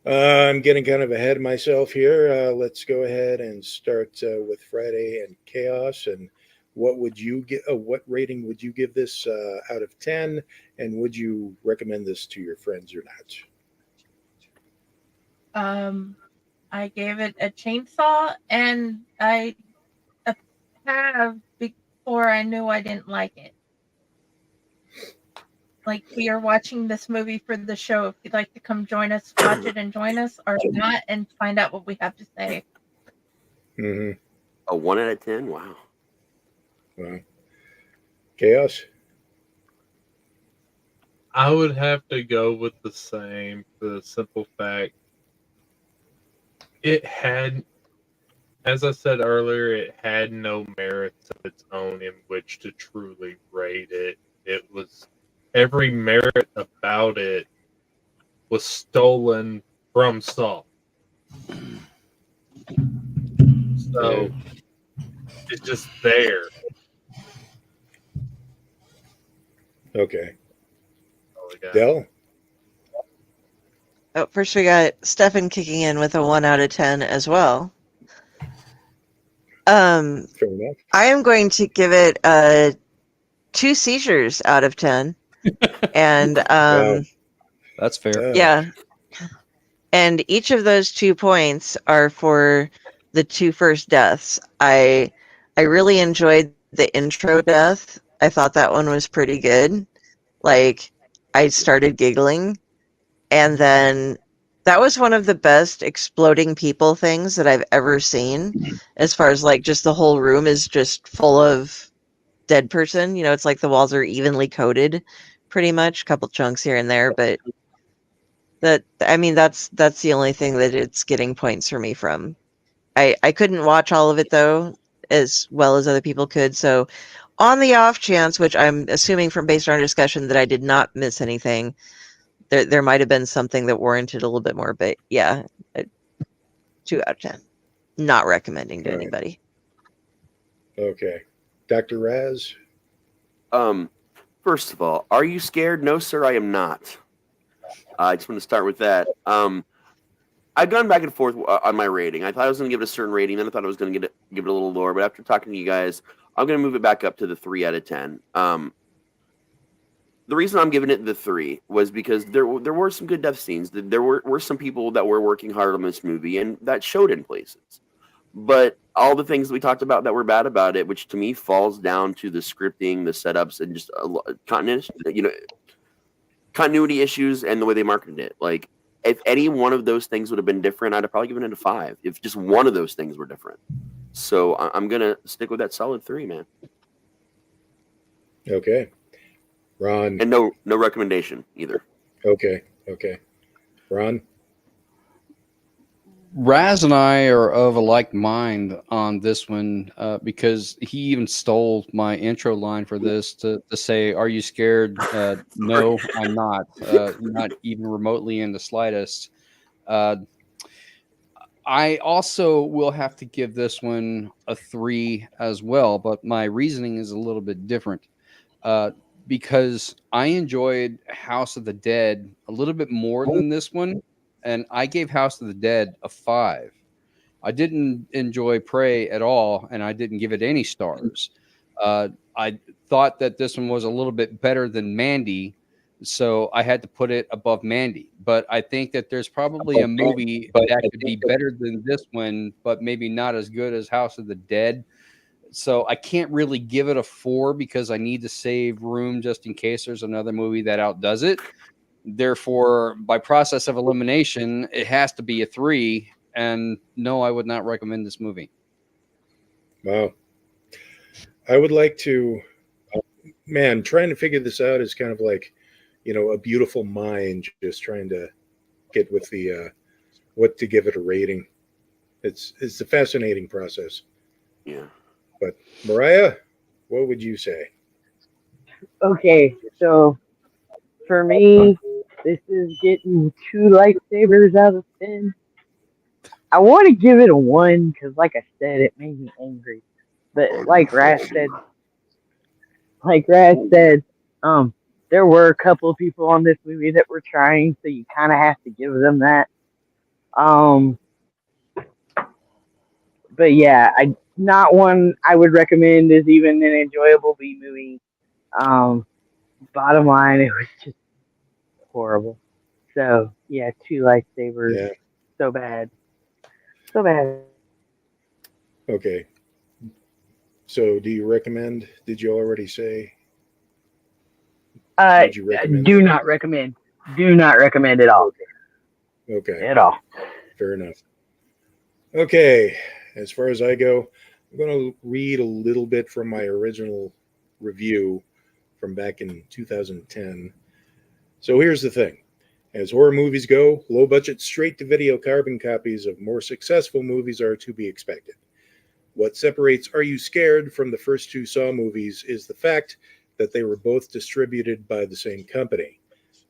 I'm getting kind of ahead of myself here. Let's go ahead and start with Friday and Chaos. And what would you get? What rating would you give this out of 10? And would you recommend this to your friends or not? I gave it a chainsaw, and I have before I knew I didn't like it. like we are watching this movie for the show. If you'd like to come join us, watch it and join us, or not, and find out what we have to say. Mm-hmm. A 1 out of 10. Wow. Wow. Chaos. I would have to go with the same for the simple fact it had, as I said earlier, it had no merits of its own in which to truly rate it. It was every merit about it was stolen from Saul. So it's just there. Okay. Oh my God. Del. Oh, first we got Stefan kicking in with a 1 out of 10 as well. Fair enough. I am going to give it 2 seizures out of 10. And Wow. That's fair. yeah. And each of those 2 points are for the 2 first deaths. I really enjoyed the intro death. I thought that one was pretty good. Like, I started giggling. And then that was one of the best exploding people things that I've ever seen. As far as like just the whole room is just full of dead person. You know, it's like the walls are evenly coated pretty much, a couple chunks here and there, but that's the only thing that it's getting points for me from. I couldn't watch all of it though, as well as other people could. So on the off chance, which I'm assuming from based on our discussion that I did not miss anything, there might have been something that warranted a little bit more, but yeah, 2 out of 10. Not recommending to All right. anybody. Okay. Dr. Raz. First of all, are you scared? No, sir, I am not. I just want to start with that. I've gone back and forth on my rating. I thought I was going to give it a certain rating, then I thought I was going to give it a little lower. But after talking to you guys, I'm going to move it back up to the 3 out of 10. The reason I'm giving it the 3 was because there were some good death scenes. There were some people that were working hard on this movie, and that showed in places. But all the things we talked about that were bad about it, which to me falls down to the scripting, the setups, and just continuity issues and the way they marketed it. Like, if any one of those things would have been different, I'd have probably given it a 5. If just one of those things were different. So I'm gonna stick with that solid 3, man. Okay. Ron. And no recommendation either. Okay. Ron. Raz and I are of a like mind on this one because he even stole my intro line for this to say, "Are you scared?" No, I'm not. Not even remotely in the slightest. I also will have to give this one a 3 as well, but my reasoning is a little bit different. Because I enjoyed House of the Dead a little bit more than this one, and I gave House of the Dead a 5. I didn't enjoy Prey at all, and I didn't give it any stars. I thought that this one was a little bit better than Mandy, so I had to put it above Mandy. But I think that there's probably a movie that could be better than this one, but maybe not as good as House of the Dead. So I can't really give it a 4 because I need to save room just in case there's another movie that outdoes it. Therefore, by process of elimination, it has to be a 3. And no, I would not recommend this movie. Wow. I would like to, trying to figure this out is kind of like, a beautiful mind just trying to get with the, what to give it a rating. It's a fascinating process. Yeah. But Mariah, what would you say? Okay, so for me, this is getting 2 lightsabers out of 10. I want to give it a 1 because, like I said, it made me angry. But like Raz said, there were a couple of people on this movie that were trying, so you kind of have to give them that. But yeah, not one I would recommend as even an enjoyable B movie. Bottom line, it was just horrible. So yeah, 2 lightsabers. Yeah. So bad. Okay. So do you recommend? Did you already say? Would you recommend Do it? not recommend. Do not recommend at all. Okay, At all. fair enough. Okay, as far as I go, I'm going to read a little bit from my original review from back in 2010. So here's the thing. As horror movies go, low budget, straight to video carbon copies of more successful movies are to be expected. What separates Are You Scared from the first two Saw movies is the fact that they were both distributed by the same company.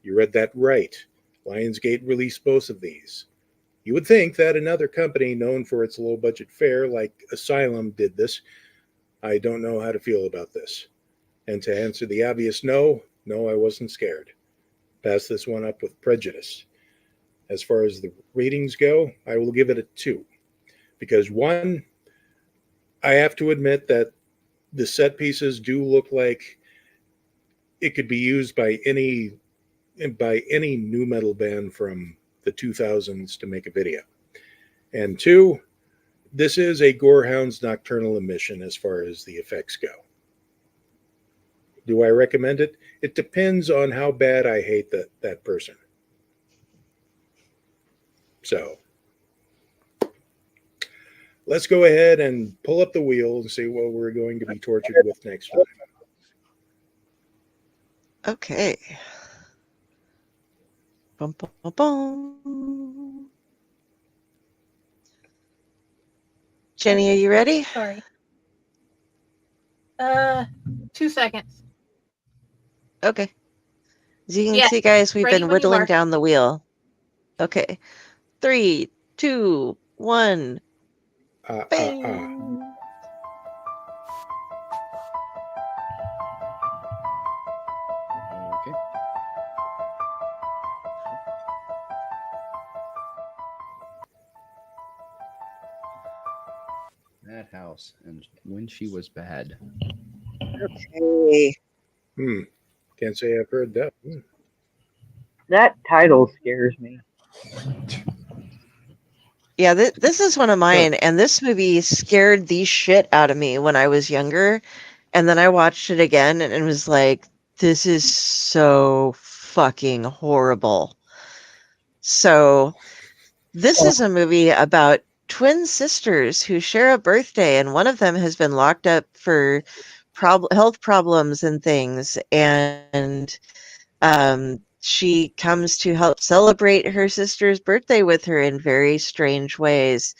You read that right. Lionsgate released both of these. You would think that another company known for its low budget fare like Asylum did this. I don't know how to feel about this. And to answer the obvious no, I wasn't scared. Pass this one up with prejudice. As far as the ratings go, I will give it a 2. Because 1, I have to admit that the set pieces do look like it could be used by any nu metal band from the 2000s to make a video. And 2, this is a Gorehound's nocturnal emission as far as the effects go. Do I recommend it? It depends on how bad I hate that person. So let's go ahead and pull up the wheel and see what we're going to be tortured with next time. Okay. Bum, bum, bum, bum. Jenny, are you ready? Sorry. 2 seconds. Okay. As you can Yeah, see, guys, we've ready been when you whittling are. down the wheel. Okay. 3, 2, 1. Bang. Okay. That house and when she was bad. Okay. Can't say I've heard that. That title scares me. Yeah, this is one of mine, and this movie scared the shit out of me when I was younger. And then I watched it again, and it was like, this is so fucking horrible. So, this is a movie about twin sisters who share a birthday, and one of them has been locked up for health problems and things. And she comes to help celebrate her sister's birthday with her in very strange ways.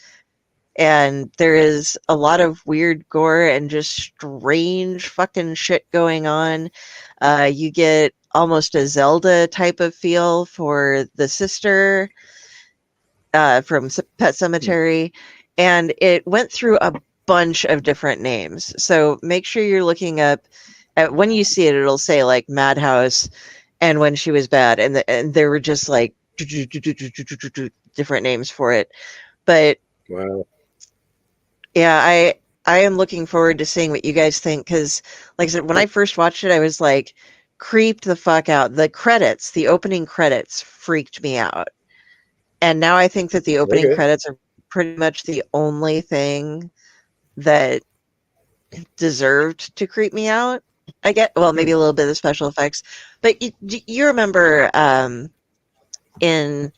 And there is a lot of weird gore and just strange fucking shit going on. You get almost a Zelda type of feel for the sister from Pet Cemetery. And it went through a bunch of different names. So make sure you're looking up when you see it, it'll say like Madhouse and When She Was Bad. And there were just like different names for it. But Wow. yeah, I am looking forward to seeing what you guys think, because like I said, when I first watched it, I was like creeped the fuck out. The opening credits freaked me out. And now I think that the opening credits are pretty much the only thing that deserved to creep me out. I get, well, maybe a little bit of special effects, but you remember in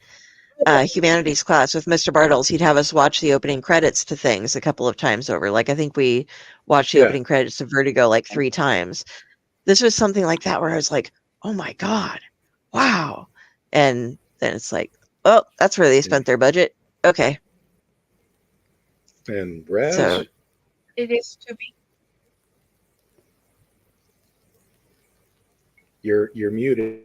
humanities class with Mr. Bartles, he'd have us watch the opening credits to things a couple of times over. Like, I think we watched the opening credits to Vertigo like 3 times. This was something like that where I was like, oh my God, wow. And then it's like, oh, that's where they spent their budget. Okay. And Raz? So, It is to be. You're muted.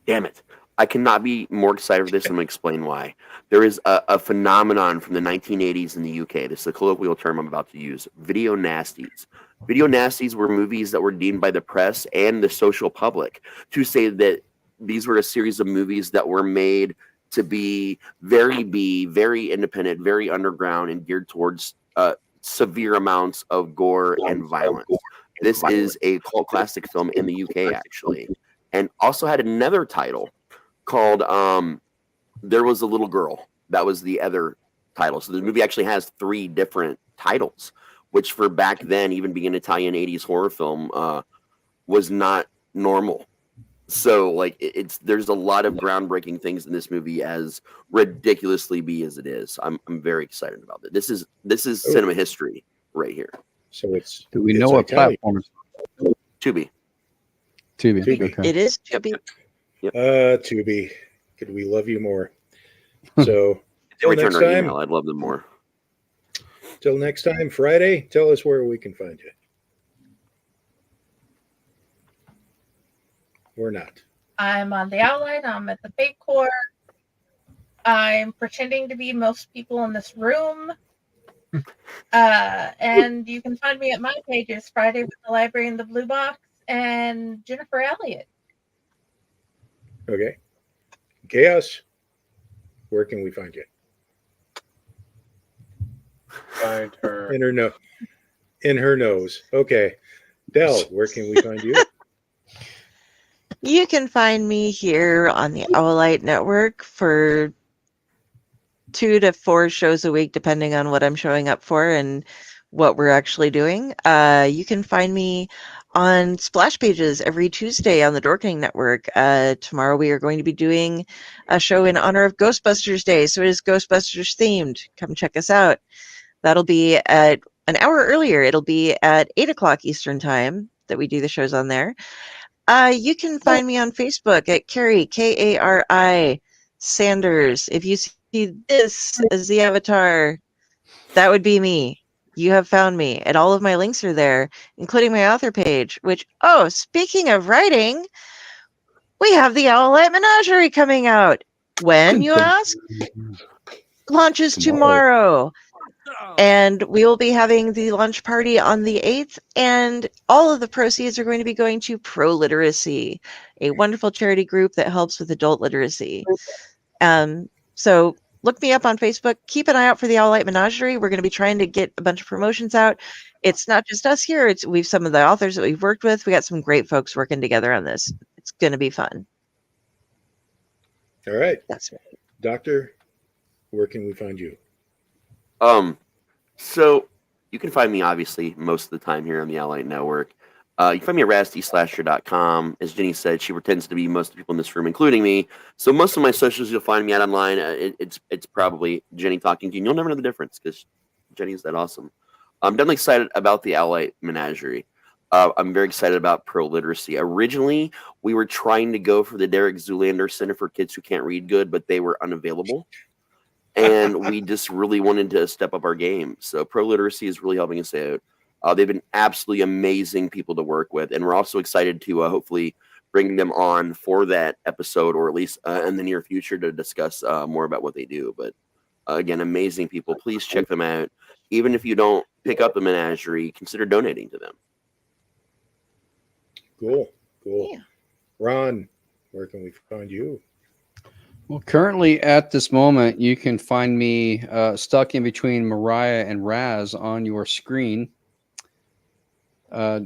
Damn it. I cannot be more excited for this. I'm going to explain why. There is a phenomenon from the 1980s in the UK. This is a colloquial term I'm about to use. Video nasties. Video nasties were movies that were deemed by the press and the social public to say that these were a series of movies that were made to be very independent, very underground, and geared towards severe amounts of gore and violence. This is a cult classic film in the UK, actually, and also had another title called There Was a Little Girl. That was the other title. So the movie actually has 3 different titles, which for back then, even being an Italian 80s horror film, was not normal. So like there's a lot of groundbreaking things in this movie, as ridiculously B as it is. I'm very excited about it. This is cinema history right here. So it's Do we know what Italian. platform? Tubi. Tubi. Okay. It is to be. Tubi. Could we love you more? So They return next our time. email. I'd love them more. Till next time, Friday. Tell us where we can find you. Or not. I'm on the outline. I'm at the fake core. I'm pretending to be most people in this room. And you can find me at my pages, Friday with the Library in the Blue Box and Jennifer Elliott. Okay. Chaos. Where can we find you? Find her. In her nose. Okay. Del, where can we find you? You can find me here on the Owlite Network for 2 to 4 shows a week, depending on what I'm showing up for and what we're actually doing. You can find me on Splash Pages every Tuesday on the Dorkening Network. Tomorrow we are going to be doing a show in honor of Ghostbusters Day, so it is Ghostbusters themed. Come check us out. That'll be at an hour earlier. It'll be at 8 o'clock Eastern Time that we do the shows on there. You can find me on Facebook at Carrie, Kari Sanders. If you see this as the avatar, that would be me. You have found me, and all of my links are there, including my author page, which, speaking of writing, we have the Owlette Menagerie coming out. When, you ask? Launches tomorrow. And we will be having the launch party on the 8th, and all of the proceeds are going to be going to Pro Literacy, a wonderful charity group that helps with adult literacy. So look me up on Facebook. Keep an eye out for the Owlette Menagerie. We're going to be trying to get a bunch of promotions out. It's not just us here. We've some of the authors that we've worked with. We got some great folks working together on this. It's going to be fun. All right. That's right. Doctor, where can we find you? So you can find me obviously most of the time here on the Elliott Network. You can find me at RazTSlasher.com. As Jenny said, she pretends to be most of the people in this room, including me. So most of my socials you'll find me at online. It's probably Jenny talking to you. And you'll never know the difference because Jenny's that awesome. I'm definitely excited about the Owlette Menagerie. I'm very excited about Pro Literacy. Originally, we were trying to go for the Derek Zoolander Center for Kids Who Can't Read Good, but they were unavailable. And we just really wanted to step up our game. So Pro Literacy is really helping us out. They've been absolutely amazing people to work with. And we're also excited to hopefully bring them on for that episode, or at least in the near future, to discuss more about what they do. But again, amazing people. Please check them out. Even if you don't pick up the menagerie, consider donating to them. Cool. Yeah. Ron, where can we find you? Well, currently at this moment, you can find me stuck in between Mariah and Raz on your screen. I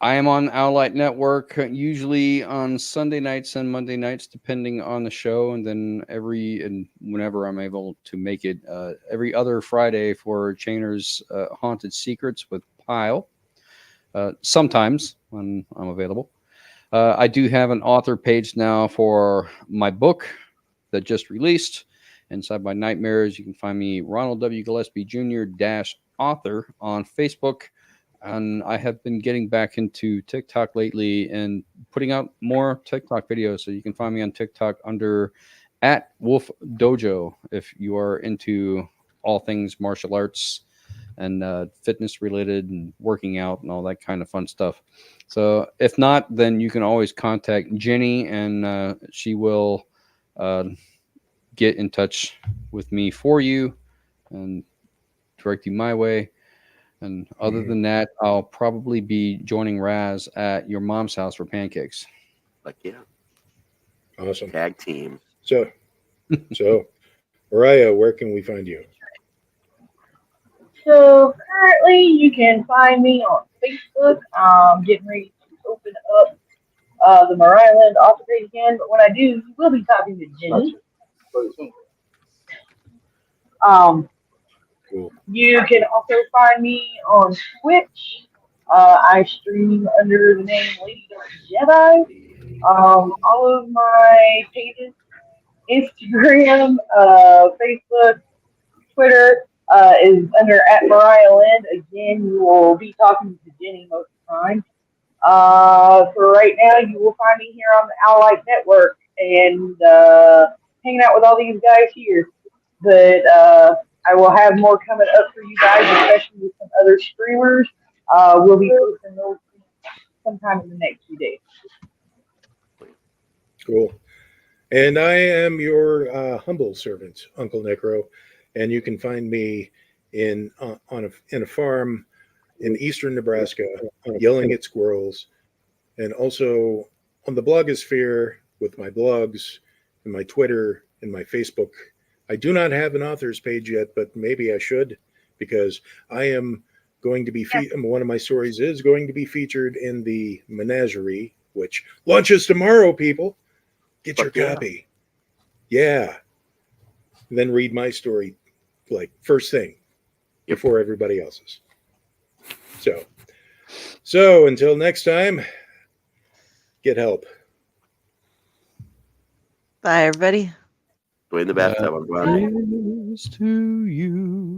am on Owlite Network, usually on Sunday nights and Monday nights, depending on the show, and then whenever I'm able to make it, every other Friday for Chainer's Haunted Secrets with Pyle. Sometimes when I'm available. I do have an author page now for my book that just released, Inside My Nightmares. You can find me Ronald W Gillespie Jr. -author on Facebook. And I have been getting back into TikTok lately and putting out more TikTok videos. So you can find me on TikTok under @Wolf Dojo if you are into all things martial arts and fitness related and working out and all that kind of fun stuff. So if not, then you can always contact Jenny, and she will get in touch with me for you and direct you my way. And other than that, I'll probably be joining Raz at your mom's house for pancakes. Like, yeah. Awesome. Tag team. So Mariah, where can we find you? So currently, you can find me on Facebook. Getting ready to open up the Mariah Land author page again. But when I do, you will be talking to Jenny. Cool. You can also find me on Twitch I stream under the name Lady Jedi. All of my pages, Instagram, Facebook, Twitter, is under at Mariah Lind. Again, you will be talking to Jenny most of the time. For right now, you will find me here on the Allied Network and hanging out with all these guys here. But I will have more coming up for you guys, especially with some other streamers. We'll be posting those sometime in the next few days. Cool. And I am your humble servant, Uncle Necro, and you can find me in a farm in eastern Nebraska, yelling at squirrels, and also on the blogosphere with my blogs and my Twitter and my Facebook. I do not have an author's page yet, but maybe I should, because I am going to be one of my stories is going to be featured in the Menagerie, which launches tomorrow, people. Get your copy. Yeah. And then read my story like first thing before everybody else's. So until next time, get help. Bye, everybody. Go in the bathtub. I'm glad. Here's to you.